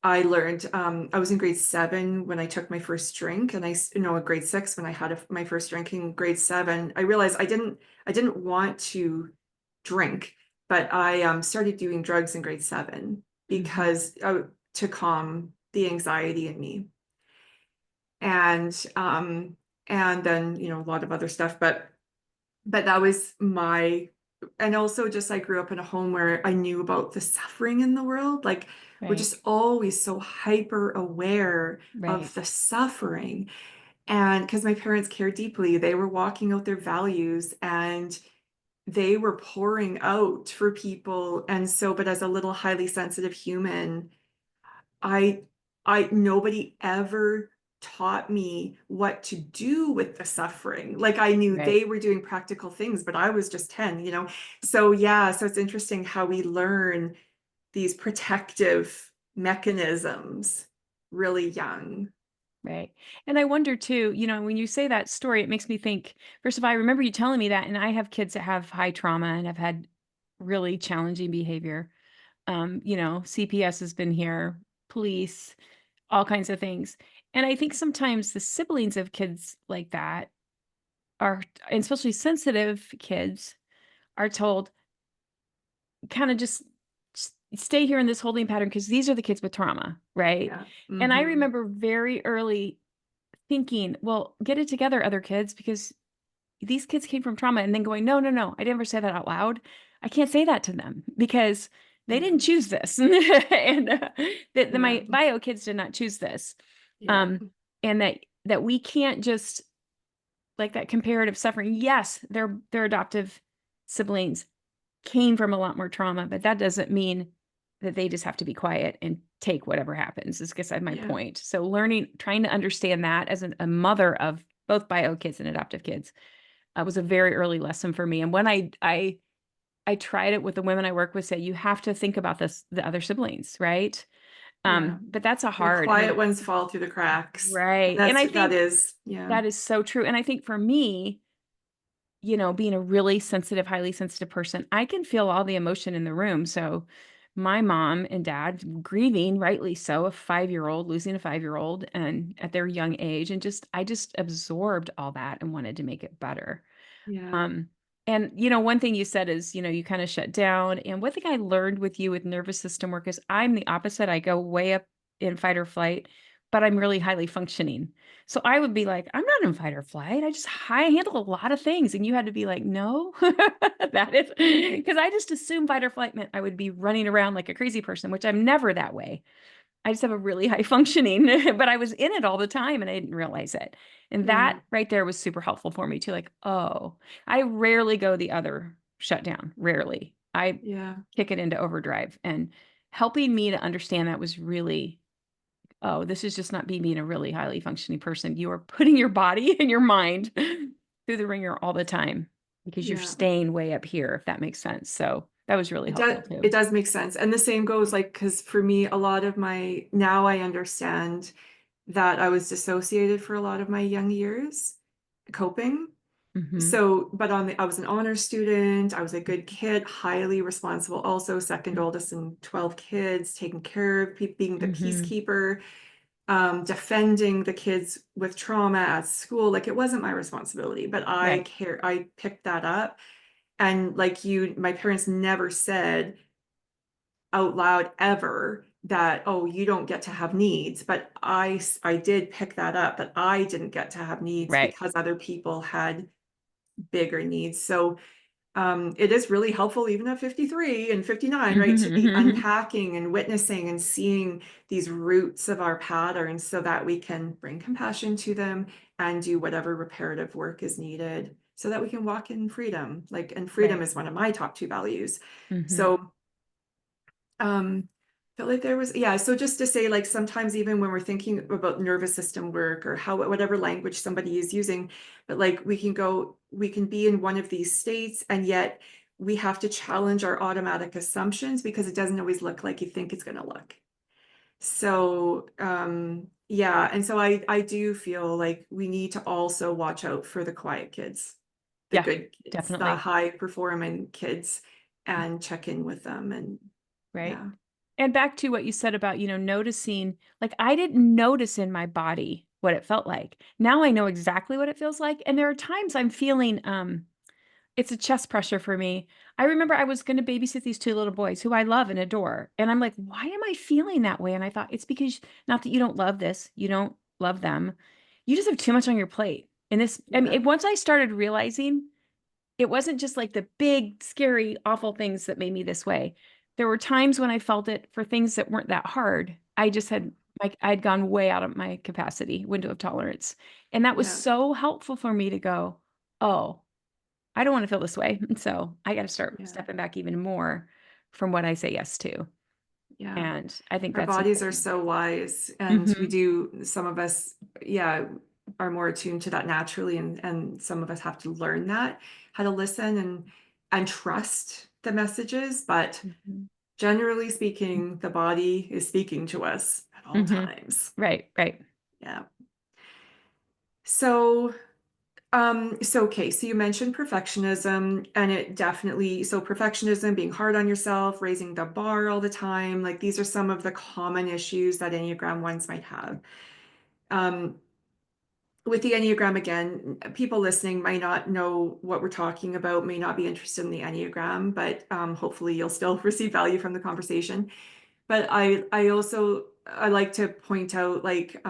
I learned, I was in grade 7 when I took my first drink, and grade 6 when I had my first drink. In grade 7, I realized I didn't want to drink, but I started doing drugs in grade 7 Hmm. because to calm the anxiety in me. And and then, a lot of other stuff, but that was my, and also just I grew up in a home where I knew about the suffering in the world. Like we're Right. just always so hyper aware Right. of the suffering. And because my parents cared deeply, they were walking out their values and they were pouring out for people. And so, but as a little highly sensitive human, I nobody ever taught me what to do with the suffering. Like I knew Right. they were doing practical things, but I was just 10. So yeah, so it's interesting how we learn these protective mechanisms really young. Right. And I wonder too, when you say that story, it makes me think, first of all, I remember you telling me that, and I have kids that have high trauma and have had really challenging behavior. CPS has been here, police, all kinds of things. And I think sometimes the siblings of kids like that are, and especially sensitive kids, are told, kind of just stay here in this holding pattern because these are the kids with trauma, right? Yeah. And I Hmm. remember very early thinking, well, get it together, other kids, because these kids came from trauma, and then going, no, no, no, I never say that out loud. I can't say that to them because they Yeah. didn't choose this. And Yeah. my bio kids did not choose this. Yeah. Um, and that we can't just, like, that comparative suffering. Yes, their adoptive siblings came from a lot more trauma, but that doesn't mean that they just have to be quiet and take whatever happens, is, I guess, my Yeah. point. So trying to understand that as a mother of both bio kids and adoptive kids was a very early lesson for me. And when I tried it with the women I work with, say, you have to think about the other siblings, right? Yeah. But that's a The hard, quiet ones fall through the cracks. And right. And I that think is, yeah. that is so true. And I think for me, being a really sensitive, highly sensitive person, I can feel all the emotion in the room. So my mom and dad grieving, rightly so, a 5-year-old, losing a 5-year-old and at their young age. And I just absorbed all that and wanted to make it better. Yeah. Um, And, one thing you said is, you kind of shut down. And one thing I learned with you with nervous system work is I'm the opposite. I go way up in fight or flight, but I'm really highly functioning. So I would be like, I'm not in fight or flight. I handle a lot of things. And you had to be like, no, that is because I just assumed fight or flight meant I would be running around like a crazy person, which I'm never that way. I just have a really high functioning, but I was in it all the time and I didn't realize it. And Yeah. that right there was super helpful for me too. Like, oh, I rarely go the other shutdown. Rarely. I Yeah. kick it into overdrive, and helping me to understand that was really, oh, this is just not me being a really highly functioning person. You are putting your body and your mind through the ringer all the time because you're Yeah. staying way up here, if that makes sense. So that was really helpful It too. does make sense. And the same goes like, because for me, a lot of my, now I understand that I was dissociated for a lot of my young years, coping. Hmm. So, but I was an honor student. I was a good kid, highly responsible, also second oldest in 12 kids, taking care of people, being the Hmm. peacekeeper, defending the kids with trauma at school. Like it wasn't my responsibility, but Right. I picked that up. And like my parents never said out loud ever that, oh, you don't get to have needs. But I did pick that up, that I didn't get to have needs Right. because other people had bigger needs. So it is really helpful, even at 53 and 59, right, to be Mhm. unpacking and witnessing and seeing these roots of our patterns so that we can bring compassion to them and do whatever reparative work is needed so that we can walk in freedom. Like, and freedom Right. is one of my top two values. Mhm. So, felt like there was, yeah. So just to say, like, sometimes even when we're thinking about nervous system work or how, whatever language somebody is using, but like we can be in one of these states and yet we have to challenge our automatic assumptions because it doesn't always look like you think it's going to look. So, yeah. And so I do feel like we need to also watch out for the quiet kids, the Yeah, good kids, the definitely. high performing kids, and check in with them. And Right. yeah. And back to what you said about, noticing, like I didn't notice in my body what it felt like. Now I know exactly what it feels like. And there are times I'm feeling it's a chest pressure for me. I remember I was going to babysit these two little boys who I love and adore. And I'm like, why am I feeling that way? And I thought it's because not that you don't love this, you don't love them. You just have too much on your plate. And this, I mean, Yeah. once I started realizing it wasn't just like the big, scary, awful things that made me this way. There were times when I felt it for things that weren't that hard. I just had like I'd gone way out of my capacity, window of tolerance. And that was Yeah. so helpful for me to go, oh, I don't want to feel this way. So I got to start Yeah. stepping back even more from what I say yes to. Yeah. And I think Our that's bodies are important. so wise, and we Hmm. do, some of us, yeah, are more attuned to that naturally, and some of us have to learn that, how to listen and trust the messages. But Hmm. generally speaking, the body is speaking to us at all Hmm. times. Right, right. Yeah. So okay, so you mentioned perfectionism, and it definitely, so perfectionism, being hard on yourself, raising the bar all the time, like these are some of the common issues that Enneagram ones might have. Um, with the Enneagram, again, people listening might not know what we're talking about, may not be interested in the Enneagram, but hopefully you'll still receive value from the conversation. But I like to point out like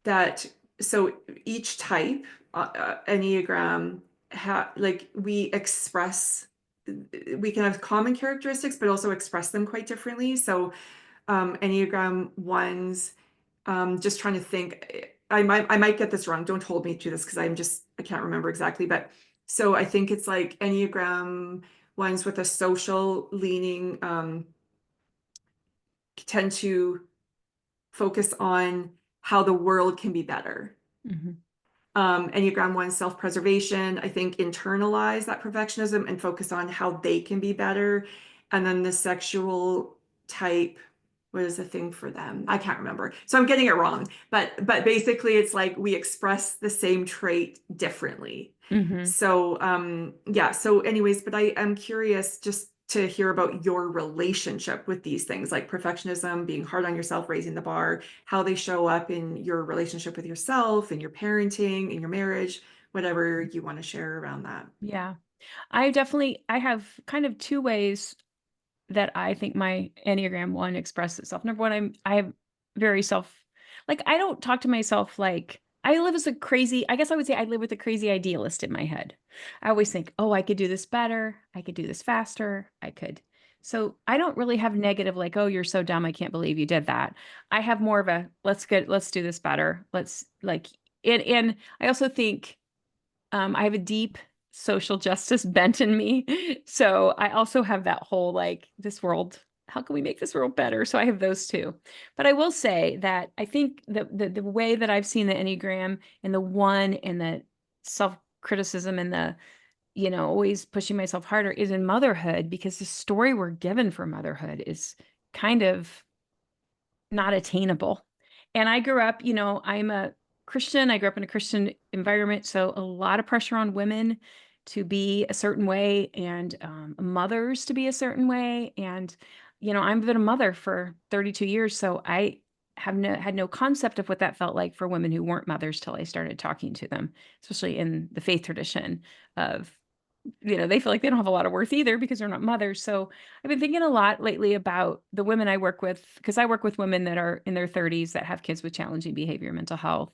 that, so each type, Enneagram, like we can have common characteristics, but also express them quite differently. So Enneagram ones, just trying to think, I might get this wrong. Don't hold me to this because I can't remember exactly. But so I think it's like Enneagram ones with a social leaning tend to focus on how the world can be better. Hmm. Enneagram one, self-preservation, I think internalize that perfectionism and focus on how they can be better. And then the sexual type, what is the thing for them? I can't remember. So I'm getting it wrong. But basically it's like we express the same trait differently. Hmm. So yeah, so anyways, but I am curious just to hear about your relationship with these things like perfectionism, being hard on yourself, raising the bar, how they show up in your relationship with yourself, in your parenting, in your marriage. whatever you want to share around that. Yeah. I have kind of two ways that I think my Enneagram 1 expresses itself. Number one, I have very like, I don't talk to myself like I live as a crazy I guess I would say I live with a crazy idealist in my head. I always think, "Oh, I could do this better. I could do this faster. I could." So, I don't really have negative like, "Oh, you're so dumb. I can't believe you did that." I have more of a, let's do this better. Let's like," and I also think I have a deep social justice bent in me. So I also have that whole like, this world, how can we make this world better? So I have those two. But I will say that I think the way that I've seen the Enneagram and the one and the self-criticism and the, always pushing myself harder is in motherhood, because the story we're given for motherhood is kind of not attainable. And I grew up, I'm a Christian. I grew up in a Christian environment, so a lot of pressure on women to be a certain way and mothers to be a certain way. And, I've been a mother for 32 years, so I had no concept of what that felt like for women who weren't mothers till I started talking to them, especially in the faith tradition of, they feel like they don't have a lot of worth either because they're not mothers. So I've been thinking a lot lately about the women I work with, because I work with women that are in their 30s that have kids with challenging behavior, mental health,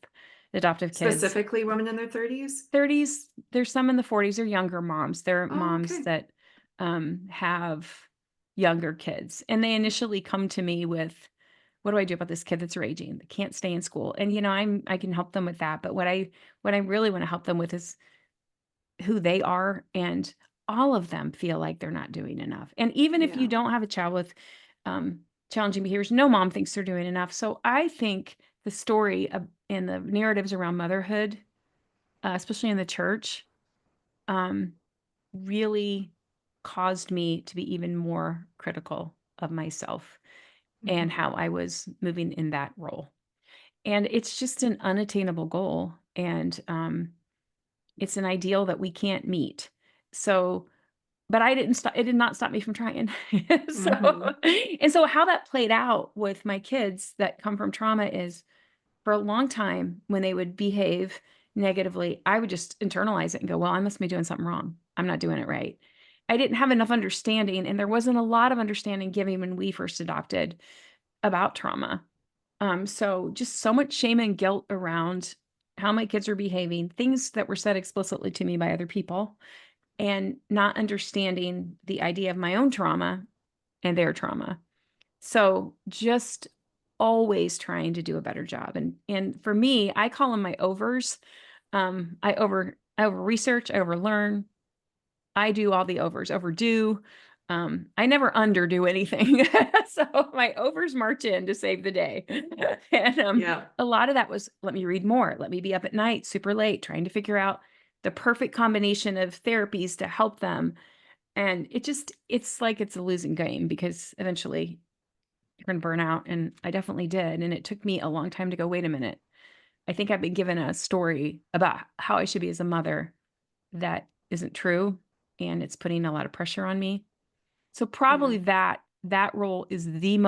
adoptive kids. Specifically, women in their 30s. 30s, there's some in the 40s, they're younger moms. They're Oh, moms okay. that have younger kids. And they initially come to me with, what do I do about this kid that's raging, that can't stay in school? And I can help them with that. But what I really want to help them with is who they are, and all of them feel like they're not doing enough. And even if you Yeah. don't have a child with um, challenging behaviors, no mom thinks they're doing enough. So I think the story and the narratives around motherhood, especially in the church, um, really caused me to be even more critical of myself and Mhm. how I was moving in that role. And it's just an unattainable goal. And it's an ideal that we can't meet. So, but I didn't stop it did not stop me from trying. So Mhm. and so how that played out with my kids that come from trauma is, for a long time, when they would behave negatively, I would just internalize it and go, "Well, I must be doing something wrong. I'm not doing it right." I didn't have enough understanding, and there wasn't a lot of understanding given when we first adopted about trauma. So just so much shame and guilt around how my kids are behaving, things that were said explicitly to me by other people, and not understanding the idea of my own trauma and their trauma. So just always trying to do a better job. And for me, I call them my overs. I over research, I overlearn, I do all the overs, overdo. I never underdo anything. So my overs march in to save the day. And Yeah. a lot of that was, let me read more. Let me be up at night, super late, trying to figure out the perfect combination of therapies to help them. And it's like it's a losing game, because eventually you're going to burn out. And I definitely did. And it took me a long time to go, wait a minute. I think I've been given a story about how I should be as a mother that isn't true, and it's putting a lot of pressure on me. So Yeah. probably that role is the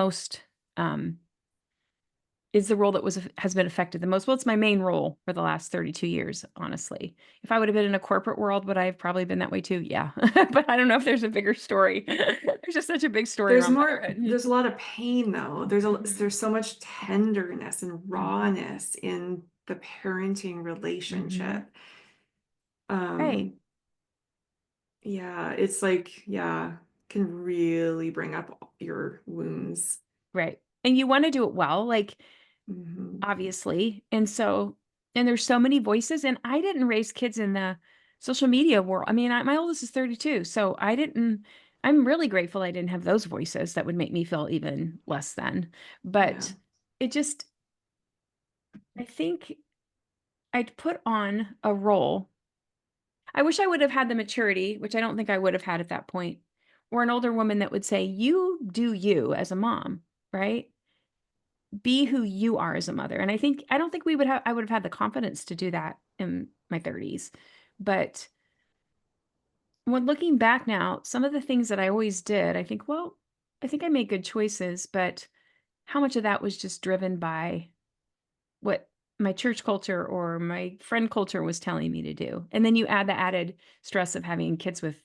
role that has been affected the most. Well, it's my main role for the last 32 years, honestly. If I would have been in a corporate world, would I have probably been that way too? Yeah. But I don't know if there's a bigger story. There's just such a big story around motherhood. There's a lot of pain though. Mhm. There's so much tenderness and Mhm. rawness in the parenting Mhm. relationship. Right. Um, yeah, it's like, yeah, can really bring up your wounds. Right. And you want to do it well. Like, Hmm. obviously. And there's so many voices, and I didn't raise kids in the social media world. I mean, my oldest is 32, so I'm really grateful I didn't have those voices that would make me feel even less than. Yeah. But it just I think I'd put on a role. I wish I would have had the maturity, which I don't think I would have had at that point, or an older woman that would say, "You do you as a mom, right? Be who you are as a mother." And I don't think I would have had the confidence to do that in my 30s. But when looking back now, some of the things that I always did, I think, well, I think I made good choices, but how much of that was just driven by what my church culture or my friend culture was telling me to do. And then you add the added stress of having kids with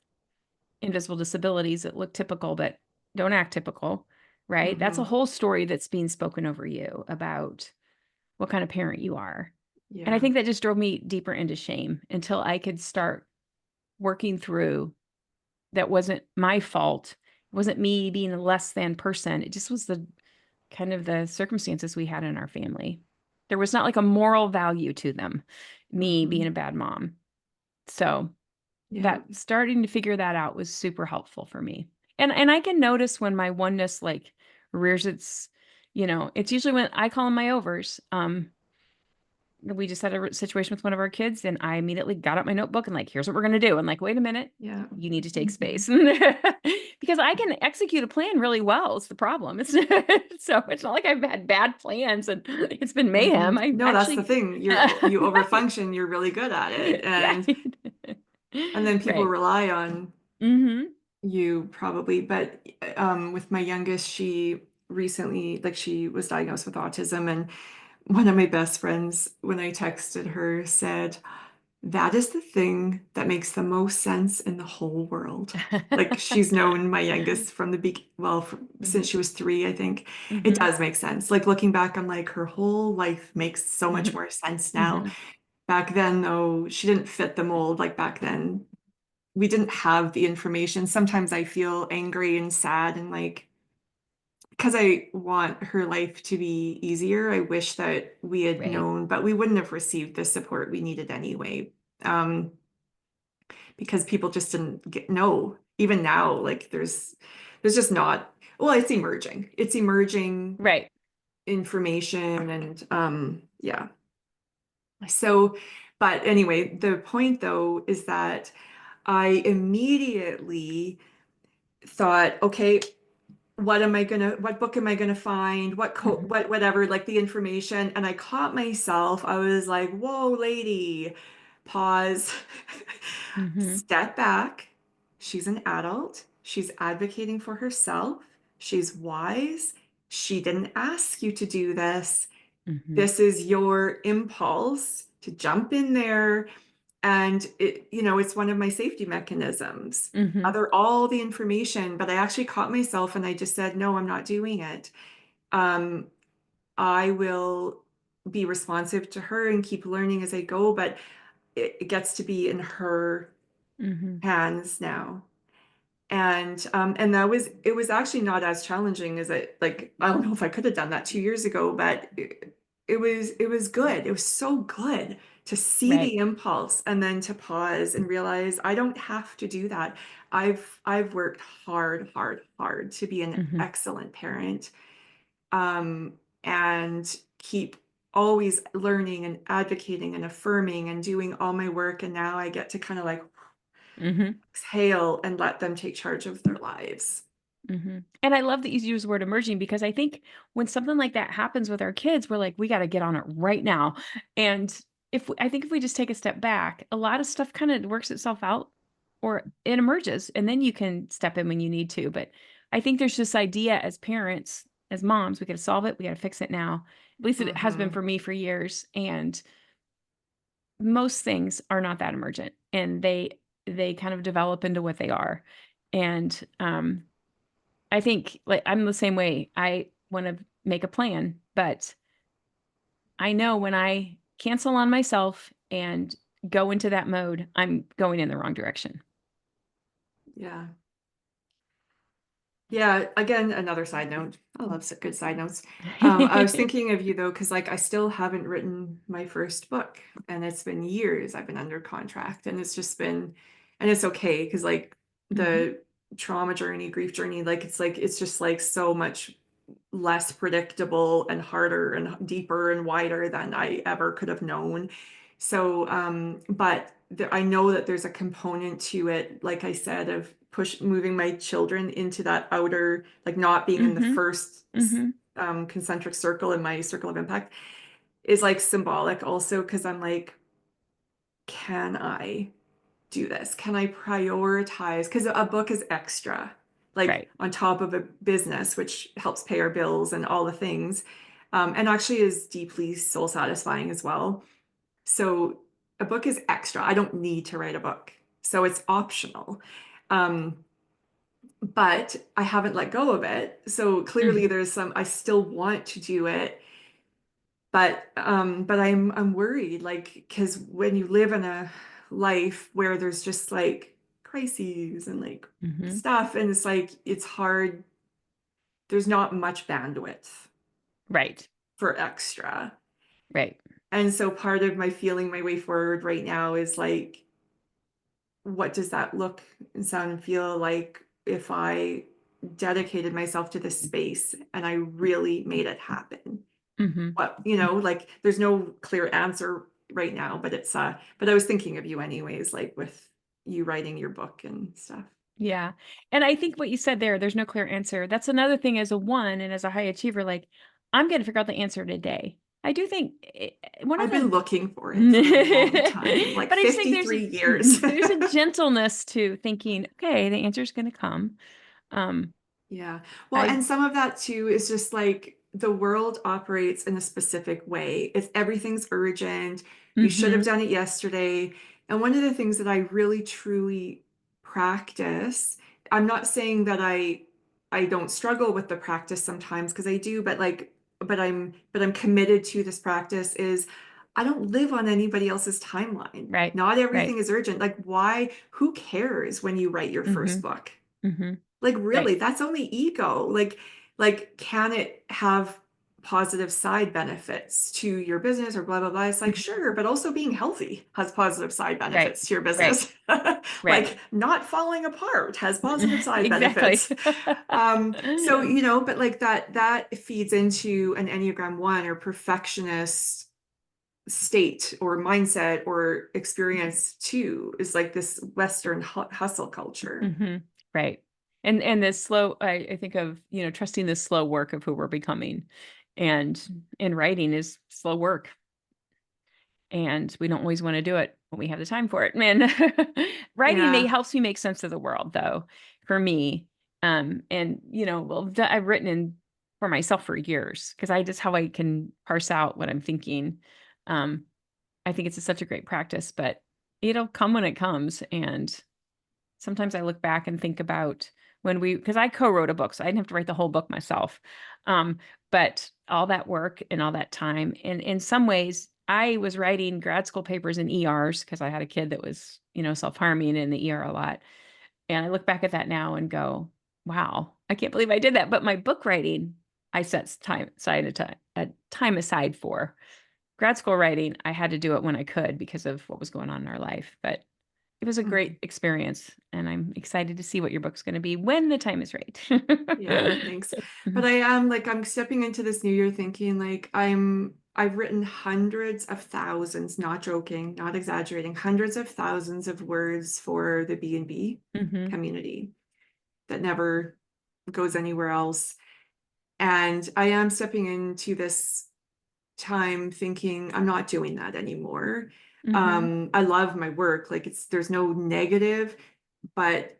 invisible disabilities that look typical but don't act typical, right? That's a Hmm. whole story that's being spoken over you about what kind of parent you are. And I Yeah. think that just drove me deeper into shame until I could start working through that wasn't my fault. It wasn't me being a less than person. It just was the kind of the circumstances we had in our family. There was not like a moral value to them, me being Hmm. a bad mom. So Yeah. that starting to figure that out was super helpful for me. And I can notice when my oneness like rears its, it's usually when I call them my overs. We just had a situation with one of our kids, and I immediately got out my notebook and like, here's what we're gonna do. And like, wait a minute, Yeah. you need to take Hmm. space because I can execute a plan really well. It's the problem. It's so it's not like I've had bad plans and it's been Hmm. mayhem. I No, that's the actually, thing. You right, overfunction, you're really good at it. right, And then people right. rely on Mm-hmm. you probably. But with my youngest, she recently, like she was diagnosed with autism, and one of my best friends, when I texted her, said, "That is the thing that makes the most sense in the whole world." Like she's known my youngest from the since Mhm, she was 3, I think. It mhm, does make sense. Like looking back, I'm like, her whole life makes so much mhm, more sense now. mhm. Back then, though, she didn't fit the mold. Like back then, we didn't have the information. Sometimes I feel angry and sad and like, because I want her life to be easier, I wish that we had Right, known, but we wouldn't have received the support we needed anyway. Um, because people just didn't know. Even now, like there's just not, well, It's emerging right. information and yeah. So, but anyway, the point though is that I immediately thought, okay, what book am I gonna find? Mhm, Whatever, like the information. And I caught myself, I was like, whoa, lady, pause, mhm, step back. She's an adult. She's advocating for herself. She's wise. She didn't ask you to do this. mhm, This is your impulse to jump in there and it's one of my safety mechanisms. mhm, Gather all the information, but I actually caught myself and I just said, no, I'm not doing it. Um, I will be responsive to her and keep learning as I go, but it gets to be in her mhm. hands now. And it was actually not as challenging as I don't know if I could have done that 2 years ago, but it was good. It was so good to see Right. the impulse and then to pause and realize I don't have to do that. I've worked hard, hard, hard to be an Mhm, excellent parent, um, and keep always learning and advocating and affirming and doing all my work. And now I get to kind of like mhm. exhale and let them take charge of their lives. Mhm. And I love that you use the word emerging because I think when something like that happens with our kids, we're like, we got to get on it right now. And I think if we just take a step back, a lot of stuff kind of works itself out or it emerges and then you can step in when you need to. But I think there's this idea as parents, as moms, we got to solve it, we got to fix it now. At least it has been Hmm. for me for years. And most things are not that emergent and they kind of develop into what they are. And I think, like, I'm the same way. I wanna make a plan, but I know when I cancel on myself and go into that mode, I'm going in the wrong direction. Yeah. Yeah, again, another side note. I love good side notes. I was thinking of you though, because like I still haven't written my first book, and it's been years I've been under contract, and and it's okay because like Mhm, the trauma journey, grief journey, like it's just like so much less predictable and harder and deeper and wider than I ever could have known. So, but I know that there's a component to it, like I said, of moving my children into that outer, like not being in the mhm, first mhm, concentric circle in my circle of impact is like symbolic also because I'm like, can I do this? Can I prioritize? Because a book is extra, like right. on top of a business, which helps pay our bills and all the things. and actually is deeply soul satisfying as well. So a book is extra. I don't need to write a book, so it's optional. Um, but I haven't let go of it. So clearly Mhm. there's some, I still want to do it, but I'm worried, like, because when you live in a life where there's just like crises and like Mhm. stuff, and it's like it's hard, there's not much bandwidth Right. for extra. Right. And so part of my feeling my way forward right now is like, what does that look and sound and feel like if I dedicated myself to this space and I really made it happen? Mhm. What, like there's no clear answer right now, but but I was thinking of you anyways, like with you writing your book and stuff. Yeah. And I think what you said there's no clear answer. That's another thing as a one and as a high achiever, like, I'm gonna figure out the answer today. I do think one of I've been the looking for it for a long time, like but I just think there's a 53 years. there's a gentleness to thinking, okay, the answer's gonna come. Um, Yeah. Well, I and some of that too is just like the world operates in a specific way. It's everything's urgent. You should have mhm, done it yesterday. And one of the things that I really truly practice, I'm not saying that I don't struggle with the practice sometimes because I do, but like but I'm committed to this practice is I don't live on anybody else's timeline. right, Not everything right. is urgent. Like why, who cares when you write your first Mhm, book? mhm, Like really, right. that's only ego. Like can it have positive side benefits to your business or blah blah blah? It's like Mhm, sure, but also being healthy has positive side right, benefits to your right, business. right. Like not falling apart has positive side Exactly. benefits. So but like that feeds into an Enneagram One or perfectionist state or mindset or experience too, is like this Western hustle culture. Mhm. Right. And this slow I think of, trusting the slow work of who we're becoming. And writing is slow work. And we don't always want to do it when we have the time for it. Man, writing Yeah. helps me make sense of the world though, for me. And well, I've written in for myself for years because I just how I can parse out what I'm thinking. Um, I think it's such a great practice, but it'll come when it comes. And sometimes I look back and think about when because I co-wrote a book, so I didn't have to write the whole book myself. Um, but all that work and all that time, and in some ways, I was writing grad school papers in ERs because I had a kid that was, self-harming in the ER a lot. And I look back at that now and go, wow, I can't believe I did that. But my book writing, I set time aside for. Grad school writing, I had to do it when I could because of what was going on in our life. But it was a Mhm. great experience, and I'm excited to see what your book's gonna be when the time is right. Yeah, thanks. But Mhm, I am like I'm stepping into this new year thinking like I've written hundreds of thousands, not joking, not exaggerating, hundreds of thousands of words for the B&B mhm, community that never goes anywhere else. And I am stepping into this time thinking I'm not doing that anymore. mhm. I love my work, like there's no negative, but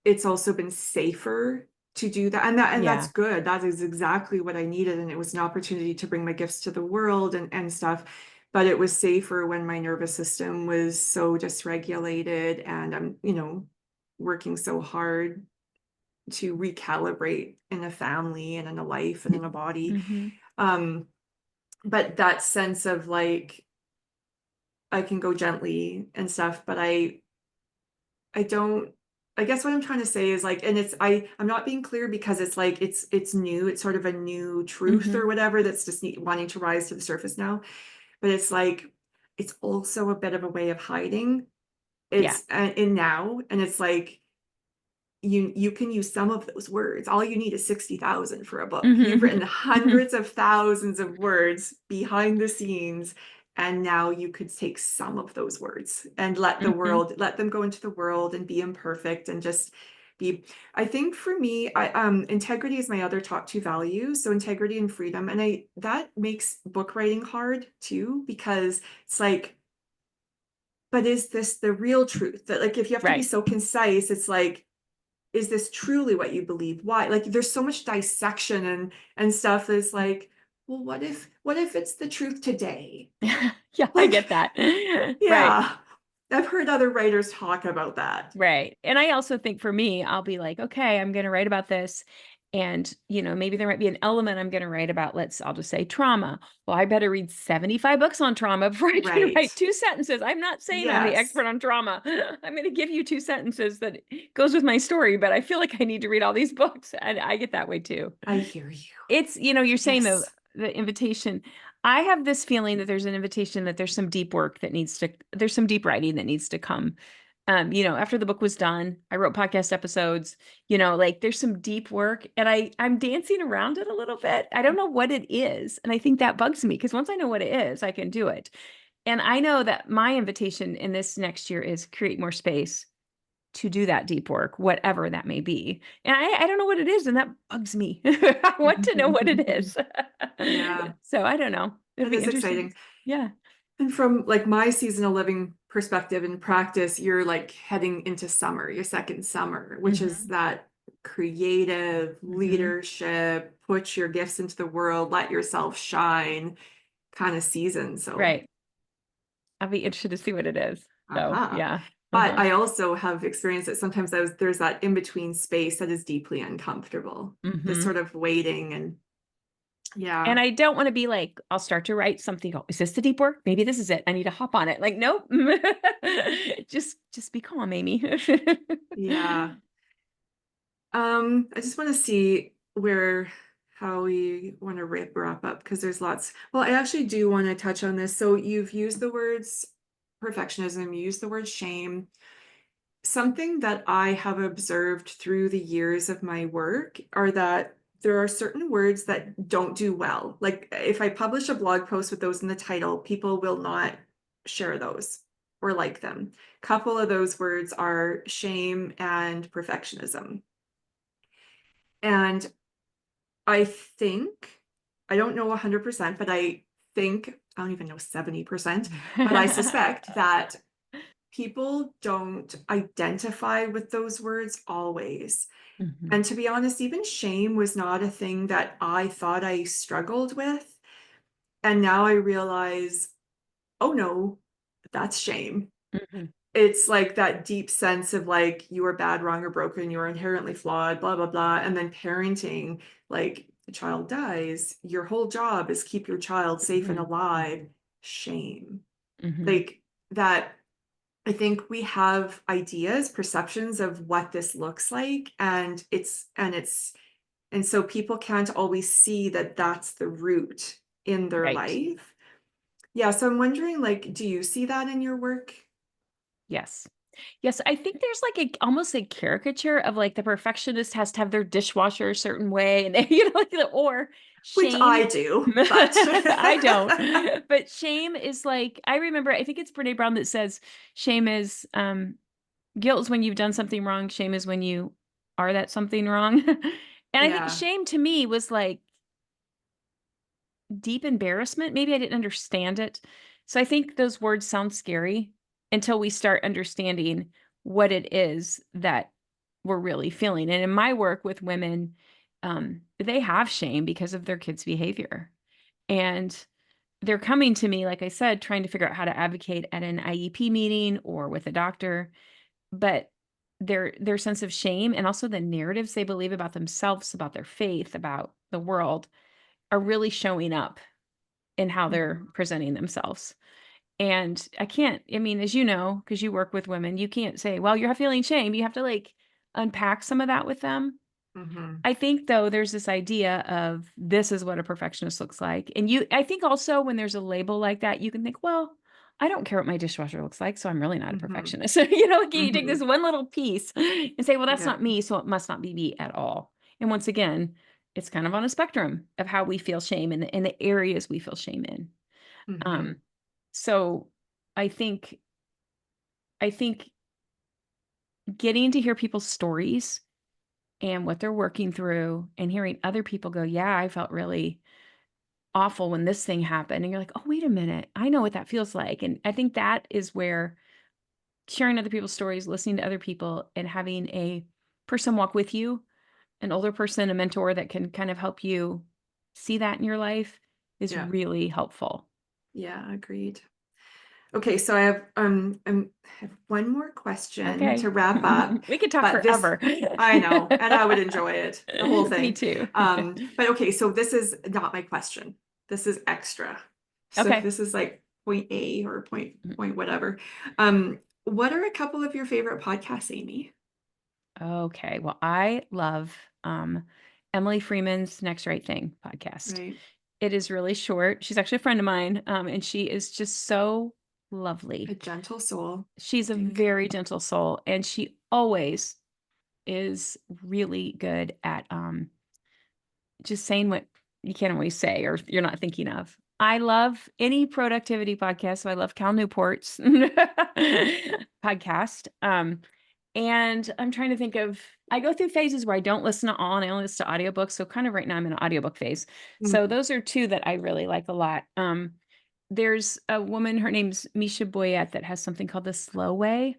it's also been safer to do that. And that's Yeah, good. That is exactly what I needed. And it was an opportunity to bring my gifts to the world and stuff. But it was safer when my nervous system was so dysregulated and I'm, working so hard to recalibrate in a family and in a life and in a body. mhm, Um, but that sense of like I can go gently and stuff, but I don't, I guess what I'm trying to say is like, and I'm not being clear because it's like it's new, it's sort of a new truth or mhm. whatever that's just wanting to rise to the surface now. But it's like it's also a bit of a way of hiding. Yeah. It's in now, and it's like you can use some of those words. All you need is 60,000 for a book. You've written Mhm, mhm, hundreds of thousands of words behind the scenes, and now you could take some of those words and mhm, let them go into the world and be imperfect and just be. I think for me, integrity is my other top two values. So integrity and freedom. And that makes book writing hard too, because it's like, but is this the real truth? That like if you have to be Right. so concise, it's like is this truly what you believe? Why? Like there's so much dissection and stuff that's like, well, what if it's the truth today? Yeah, I Like, get that. Right. yeah, I've heard other writers talk about that. Right. And I also think for me, I'll be like, okay, I'm going to write about this. And, maybe there might be an element I'm going to write about, I'll just say trauma. Well, I better read 75 books on trauma before I can Right. write two sentences. I'm not saying I'm the Yes, expert on trauma. I'm going to give you two sentences that goes with my story, but I feel like I need to read all these books. And I get that way too. I hear you. It's, you're saying Yes. the invitation. I have this feeling that there's an invitation that there's some deep work that there's some deep writing that needs to come. After the book was done, I wrote podcast episodes, like there's some deep work and I'm dancing around it a little bit. I don't know what it is. And I think that bugs me because once I know what it is, I can do it. And I know that my invitation in this next year is create more space to do that deep work, whatever that may be. And I don't know what it is, and that bugs me. I want to know what it is. Yeah, So I don't know. It'll that be is interesting. exciting. Yeah. And from like my seasonal living perspective and practice, you're like heading into summer, your second summer, which is Hmm. that creative Hmm. leadership, put your gifts into the world, let yourself shine kind of season. So, Right. I'll be interested to see what it is. So aha. yeah. But Uh-huh. I also have experienced that sometimes there's that in between space that is deeply uncomfortable, this Hmm. sort of waiting and And yeah, I don't want to be like, I'll start to write something. Oh, is this the deep work? Maybe this is it. I need to hop on it. Like, nope. Just be calm, Amy. yeah. I just want to see how we want to wrap up because there's lots. Well, I actually do want to touch on this. So you've used the words perfectionism, you used the word shame. Something that I have observed through the years of my work are that there are certain words that don't do well. Like if I publish a blog post with those in the title, people will not share those or like them. A couple of those words are shame and perfectionism. And I think, I don't know 100%, but I think, I don't even know 70%, but I suspect that people don't identify with those words always. Mhm. And to be honest, even shame was not a thing that I thought I struggled with. And now I realize, oh no, that's shame. Mhm. It's like that deep sense of like you are bad, wrong, or broken, you are inherently flawed, blah, blah, blah. And then parenting, like the child dies, your whole job is keep your child safe and Mhm. alive. Shame. Mhm. Like that, I think we have ideas, perceptions of what this looks like, and so people can't always see that that's the root in their Right. life. Yeah, so I'm wondering, like, do you see that in your work? Yes. Yes, I think there's like almost a caricature of like the perfectionist has to have their dishwasher a certain way and or Which shame. I do, but I don't. But shame is like I remember I think it's Brené Brown that says shame is guilt is when you've done something wrong, shame is when you are that something wrong. And I think yeah. shame to me was like deep embarrassment. Maybe I didn't understand it. So I think those words sound scary until we start understanding what it is that we're really feeling. And in my work with women, they have shame because of their kids' behavior. And they're coming to me, like I said, trying to figure out how to advocate at an IEP meeting or with a doctor. But their sense of shame and also the narratives they believe about themselves, about their faith, about the world are really showing up in how they're Mhm, presenting themselves. And I can't, I mean, as you know, because you work with women, you can't say, well, you're feeling shame. You have to like unpack some of that with them. mhm, I think though, there's this idea of this is what a perfectionist looks like. And I think also when there's a label like that, you can think, well, I don't care what my dishwasher looks like, so I'm really not a mhm, perfectionist. Like you take this mhm. one little piece and say, well, that's Yeah. not me, so it must not be me at all. And once again, it's kind of on a spectrum of how we feel shame and in the areas we feel shame in. Um, Mhm, so I think I think getting to hear people's stories and what they're working through and hearing other people go, "Yeah, I felt really awful when this thing happened." And you're like, "Oh, wait a minute. I know what that feels like." And I think that is where sharing other people's stories, listening to other people and having a person walk with you, an older person, a mentor that can kind of help you see that in your life is Yeah. really helpful. Yeah, agreed. Okay, so I have one more question Okay. to wrap up, We could talk but this forever. I know, and I would enjoy it, the whole Me thing. too. But okay, so this is not my question. This is extra. So Okay. this is like point A or point Mm. point whatever. What are a couple of your favorite podcasts, Amy? Okay. Well, I love Emily Freeman's Next Right Thing podcast. Right. It is really short. She's actually a friend of mine, and she is just so A lovely. gentle soul, She's I a think. very gentle soul, and she always is really good at just saying what you can't always say or you're not thinking of. I love any productivity podcast. So I love Cal Newport's podcast. And I'm trying to think of, I go through phases where I don't listen to all and I only listen to audiobooks. So kind of right now I'm in an audiobook phase. So Mm, those are two that I really like a lot. There's a woman, her name's Misha Boyette, that has something called The Slow Way.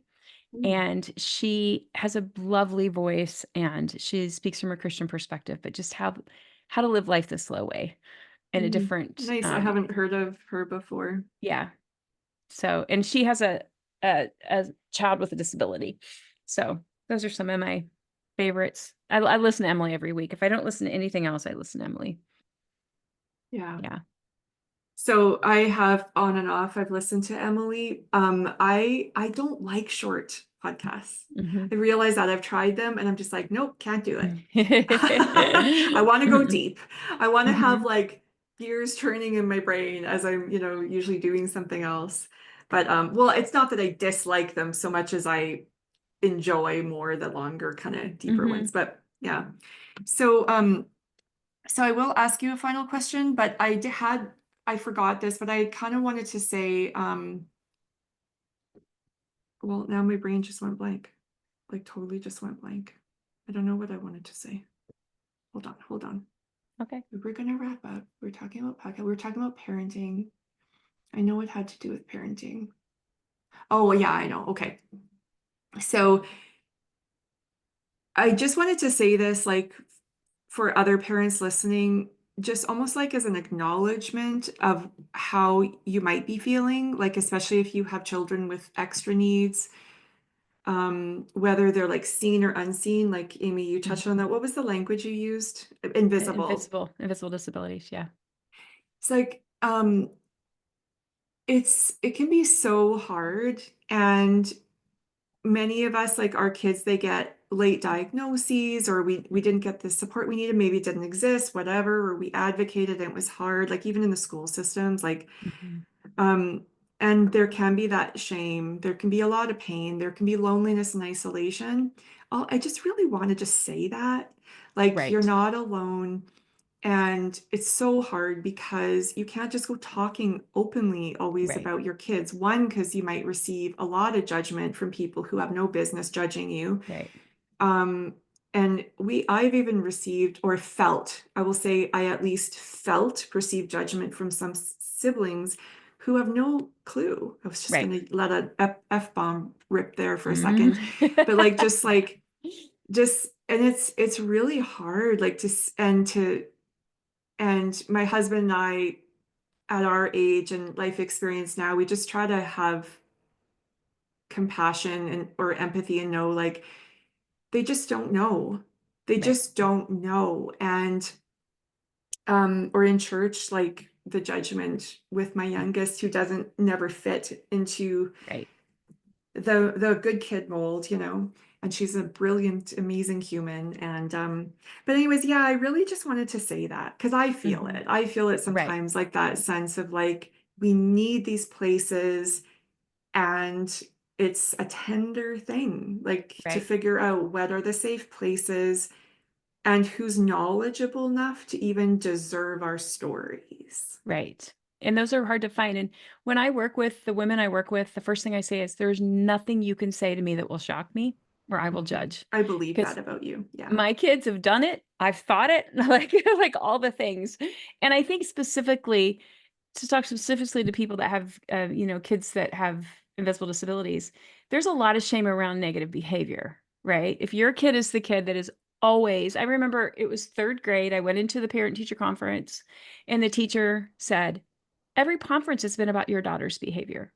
mm, And she has a lovely voice and she speaks from a Christian perspective, but just how to live life the slow way in a mm. different Nice. I haven't heard of her before. yeah. So and she has a child with a disability. So those are some of my favorites. I listen to Emily every week. If I don't listen to anything else, I listen to Emily. Yeah. Yeah. So I have on and off. I've listened to Emily. I don't like short podcasts. Mhm. I realize that I've tried them and I'm just like, nope, can't do it. I want to go deep. I want to have Mhm. like gears turning in my brain as I'm, usually doing something else. But well, it's not that I dislike them so much as I enjoy more the longer, kind of deeper ones. Mhm. But yeah. So so I will ask you a final question, but I forgot this, but I kind of wanted to say, well, now my brain just went blank, like totally just went blank. I don't know what I wanted to say. Hold on, hold on. Okay. We were gonna wrap up. We are talking about podcast. We were talking about parenting. I know it had to do with parenting. Oh yeah, I know. Okay. So I just wanted to say this, like for other parents listening, just almost like as an acknowledgement of how you might be feeling, like especially if you have children with extra needs, whether they're like seen or unseen. Like Amy, you touched on Mhm. that. What was the language you used? Invisible. Invisible disabilities. Yeah. It's like it can be so hard, and many of us, like our kids, they get late diagnoses, or we didn't get the support we needed, maybe it didn't exist, whatever, or we advocated and it was hard, like even in the school systems, like Mhm. um and there can be that shame, there can be a lot of pain, there can be loneliness and isolation. I just really want to just say that, like, you're Right. not alone. And it's so hard because you can't just go talking openly always Right. about your kids. One, because you might receive a lot of judgment from people who have no business judging you. Right. Um, and I've even received or felt, I will say, I at least felt perceived judgment from some siblings who have no clue. I was just Right. going to let a F-bomb rip there for a Mhm. second, but and it's really hard, like and my husband and I, at our age and life experience now, we just try to have compassion and or empathy and know, like, they just don't know. They Right. just don't know. And or in church, like the judgment with my youngest who doesn't never fit into Right. the good kid mold, and she's a brilliant, amazing human. And but anyways, yeah, I really just wanted to say that because Mhm. I feel it Right. sometimes, like that sense of like we need these places, and it's a tender thing, like to Right. figure out what are the safe places and who's knowledgeable enough to even deserve our stories. Right. And those are hard to find. And when I work with the women I work with, the first thing I say is there's nothing you can say to me that will shock me or I will Mhm. judge. I believe that Because about you. Yeah. my kids have done it. I've thought it, like all the things. And I think specifically to talk specifically to people that have kids that have invisible disabilities, there's a lot of shame around negative behavior, right? If your kid is the kid that is always, I remember it was third grade. I went into the parent teacher conference and the teacher said, every conference has been about your daughter's behavior.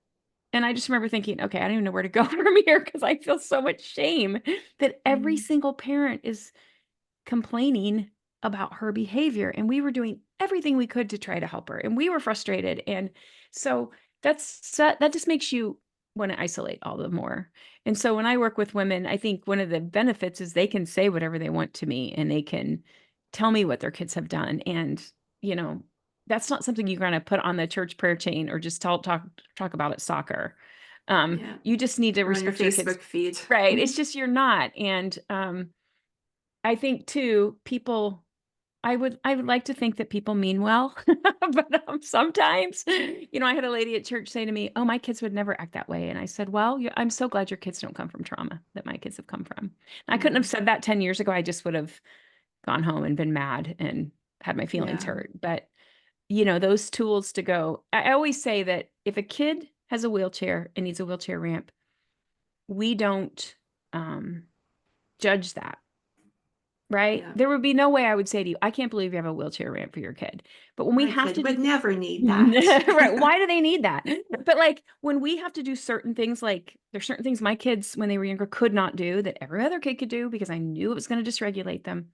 And I just remember thinking, okay, I don't even know where to go from here because I feel so much shame that every Mm, single parent is complaining about her behavior. And we were doing everything we could to try to help her. And we were frustrated. And so that just makes you want to isolate all the more. And so when I work with women, I think one of the benefits is they can say whatever they want to me and they can tell me what their kids have done. And, you know, that's not something you're going to put on the church prayer chain or just talk about at soccer. yeah. You just need to Or on your respect your kids. Facebook feed. Right. Mhm. It's just you're not. And I think too, I would like to think that people mean well, but sometimes, I had a lady at church say to me, "Oh, my kids would never act that way." And I said, "Well, I'm so glad your kids don't come from trauma that my kids have come from." I couldn't Yeah. have said that 10 years ago. I just would have gone home and been mad and had my feelings Yeah. hurt. But, those tools to go. I always say that if a kid has a wheelchair and needs a wheelchair ramp, we don't um, judge that. Right? Yeah. There would be no way I would say to you, "I can't believe you have a wheelchair ramp for your kid." But when we My have kid to do would never need that. right, why do they need that? But, like, when we have to do certain things, like, there's certain things my kids, when they were younger, could not do that every other kid could do because I knew it was gonna dysregulate them.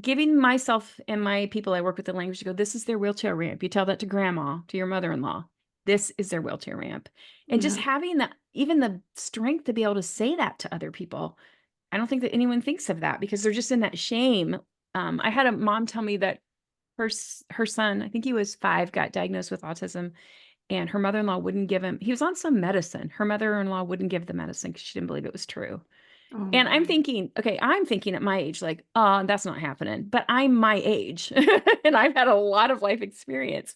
Giving myself and my people I work with the language to go, "This is their wheelchair ramp." You tell that to grandma, to your mother-in-law. This is their wheelchair ramp. And just Yeah. having that even the strength to be able to say that to other people, I don't think that anyone thinks of that because they're just in that shame. I had a mom tell me that her son, I think he was 5, got diagnosed with autism, and her mother-in-law wouldn't give him. He was on some medicine. Her mother-in-law wouldn't give the medicine because she didn't believe it was true. Oh And I'm my. thinking, okay, I'm thinking at my age, like, oh, that's not happening. But I'm my age, and I've had a lot of life experience.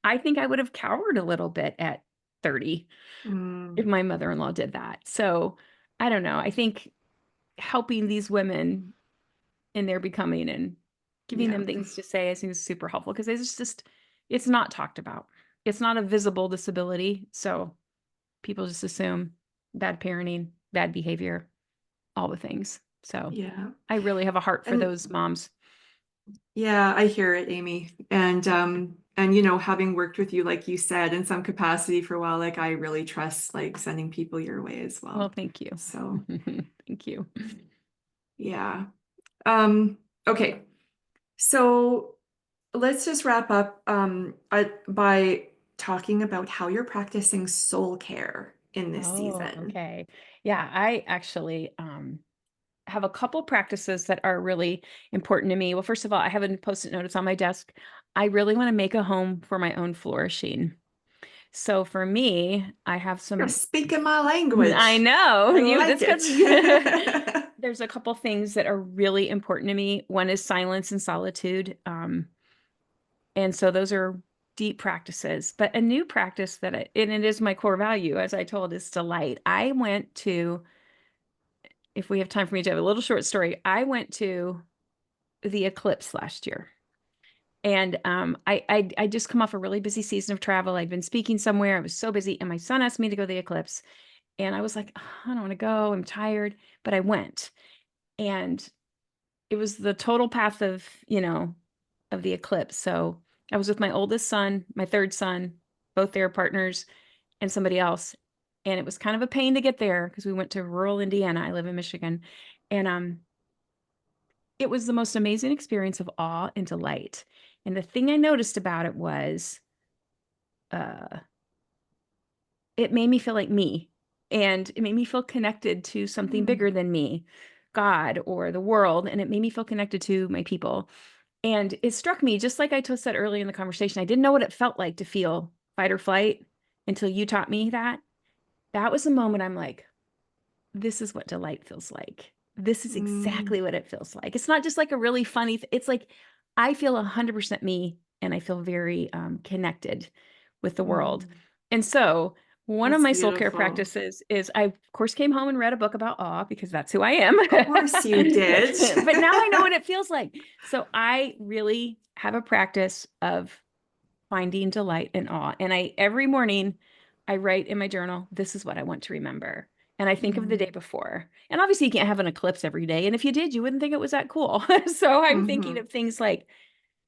I think I would have cowered a little bit at 30 if Mm, my mother-in-law did that. So I don't know. I think helping these women in their becoming and giving yeah. them things to say, I think is super helpful because it's not talked about. It's not a visible disability. So people just assume bad parenting, bad behavior, all the things. So Yeah. I really have a heart for And those moms. yeah, I hear it, Amy. And having worked with you, like you said, in some capacity for a while, like I really trust like sending people your way as Well, well. thank you. So Thank you. yeah. Okay. So let's just wrap up by talking about how you're practicing soul care in this Oh, season. okay. Yeah, I actually have a couple practices that are really important to me. Well, first of all, I have a post-it notice on my desk. I really want to make a home for my own flourishing. So for me, I have You're some. speaking my I language. know I you. like That's because it. there's a couple things that are really important to me. One is silence and solitude, and so those are deep practices. But a new practice and it is my core value, as I told, is delight. I went to, if we have time for me to have a little short story, I went to the eclipse last year. And I just come off a really busy season of travel. I'd been speaking somewhere. I was so busy, and my son asked me to go to the eclipse, and I was like, "Oh, I don't want to go. I'm tired," but I went, and it was the total path of the eclipse. So I was with my oldest son, my third son, both their partners, and somebody else, and it was kind of a pain to get there because we went to rural Indiana. I live in Michigan, and it was the most amazing experience of awe and delight. And the thing I noticed about it was, uh, it made me feel like me, and it made me feel connected to something Hmm. bigger than me, God or the world, and it made me feel connected to my people. And it struck me, just like I said early in the conversation, I didn't know what it felt like to feel fight or flight until you taught me that. That was the moment I'm like, this is what delight feels like. This is Mm, exactly what it feels like. It's not just like a really funny, it's like I feel 100% me and I feel very connected with the world. mm. And so, one of That's my soul care beautiful. practices is I, of course, came home and read a book about awe because that's who I am. Of course you did. But now I know what it feels like. So, I really have a practice of finding delight and awe. And every morning I write in my journal, this is what I want to remember. and I think of the day before. And obviously, you can't have an eclipse every day. And if you did, you wouldn't think it was that cool. So I'm thinking Mm-hmm. of things like,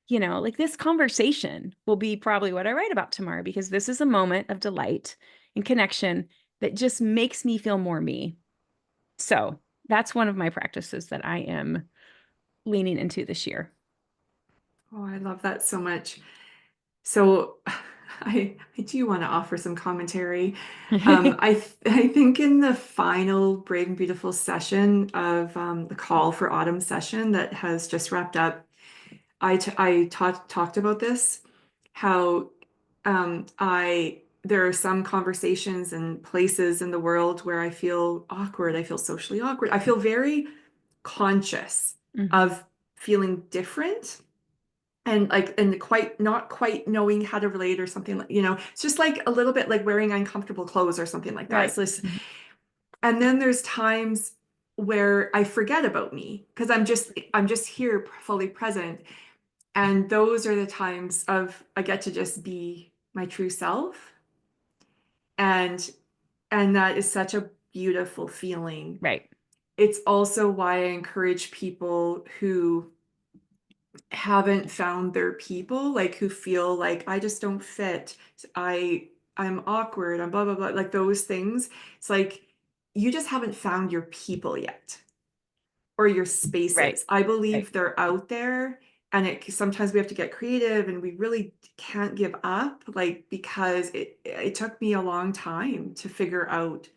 you know, like this conversation will be probably what I write about tomorrow because this is a moment of delight and connection that just makes me feel more me. So that's one of my practices that I am leaning into this year. Oh, I love that so much. So I do want to offer some commentary. I think in the final Brave and Beautiful session of the Call for Autumn session that has just wrapped up, I talked about this, how there are some conversations and places in the world where I feel awkward. I feel socially awkward. I feel very conscious Hmm. of feeling different and like and quite not quite knowing how to relate or something like it's just like a little bit like wearing uncomfortable clothes or something like that. Right. So this, Mhm. and then there's times where I forget about me because I'm just here fully present, and those are the times of I get to just be my true self, and that is such a beautiful feeling. Right. It's also why I encourage people who haven't found their people, like who feel like I just don't fit. I I'm awkward, I'm blah blah blah, like those things. It's like you just haven't found your people yet or your Right. spaces. I Right. believe they're out there, and it sometimes we have to get creative and we really can't give up, like because it took me a long time to figure out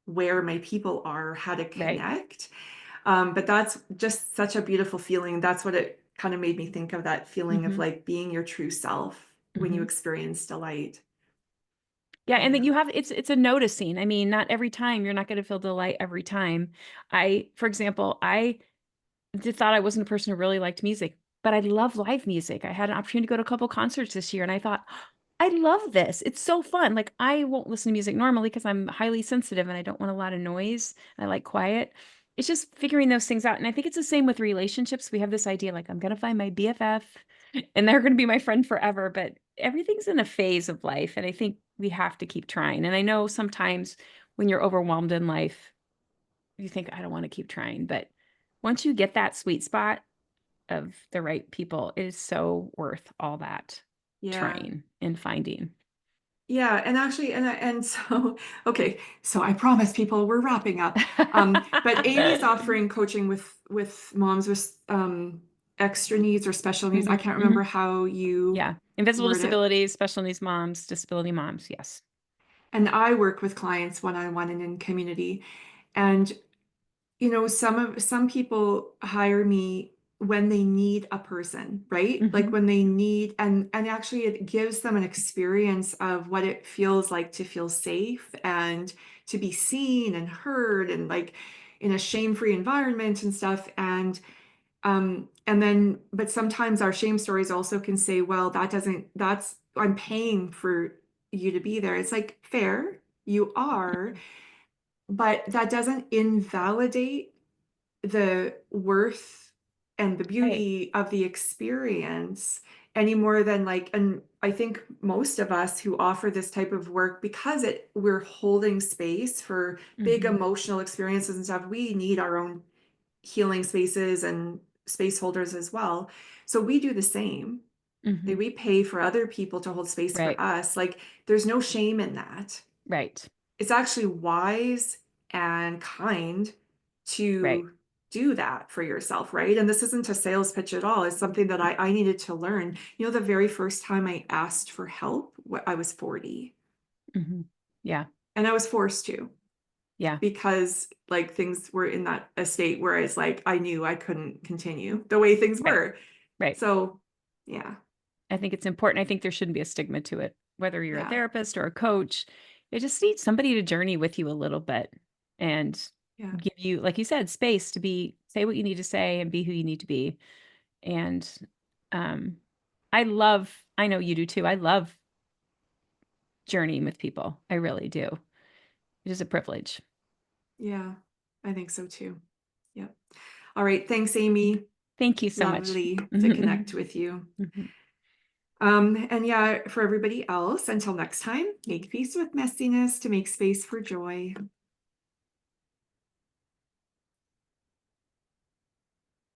where my people are, how to Right. connect. But that's just such a beautiful feeling. That's what it kind of made me think of, that feeling of Hmm. like being your true self when you Hmm. experience delight. Yeah, and then Yeah. you have it's a noticing. I mean, not every time you're not going to feel delight every time. For example, I just thought I wasn't a person who really liked music, but I love live music. I had an opportunity to go to a couple concerts this year, and I thought, I love this. It's so fun. Like I won't listen to music normally because I'm highly sensitive and I don't want a lot of noise. I like quiet. It's just figuring those things out. And I think it's the same with relationships. We have this idea like I'm going to find my BFF and they're going to be my friend forever, but everything's in a phase of life. And I think we have to keep trying. And I know sometimes when you're overwhelmed in life, you think, I don't want to keep trying. But once you get that sweet spot of the right people, it is so worth all that Yeah. trying and finding. Yeah. And actually, and so, okay. So I promise people we're wrapping up. But Amy's offering coaching with moms with extra needs or special needs. I Mhm, can't remember mhm. how you Yeah. Invisible word it. disabilities, special needs moms, disability moms. Yes. And I work with clients one-on-one and in community. And some people hire me when they need a person, right? Like Hmm. when they need, and actually it gives them an experience of what it feels like to feel safe and to be seen and heard and like in a shame-free environment and stuff. And then but sometimes our shame stories also can say, well, that's I'm paying for you to be there. It's like fair, you are, but that doesn't invalidate the worth and the Right. beauty of the experience any more than like, and I think most of us who offer this type of work, because we're holding space for big Hmm. emotional experiences and stuff, we need our own healing spaces and space holders as well. So we do the same. Hmm. We pay for other people to hold space for Right. us. Like there's no shame in that. Right. It's actually wise and kind Right. to do that for yourself, right? And this isn't a sales pitch at all. It's something that I needed to learn. The very first time I asked for help, I was 40, Hmm. Yeah. and I was forced to, Yeah. because like things were in that a state where it's like I knew I couldn't continue the way things Right. were. Right. So, yeah, I think it's important. I think there shouldn't be a stigma to it, whether you're a yeah, therapist or a coach. You just need somebody to journey with you a little bit and yeah, give you, like you said, space to say what you need to say and be who you need to be. And um, I know you do too. I love journeying with people. I really do. It is a privilege. yeah. I think so too. Yep. All right. Thanks, Amy. Thank you so much. Lovely to Mhm. connect with you. Mhm. And yeah, for everybody else, until next time, make peace with messiness to make space for joy.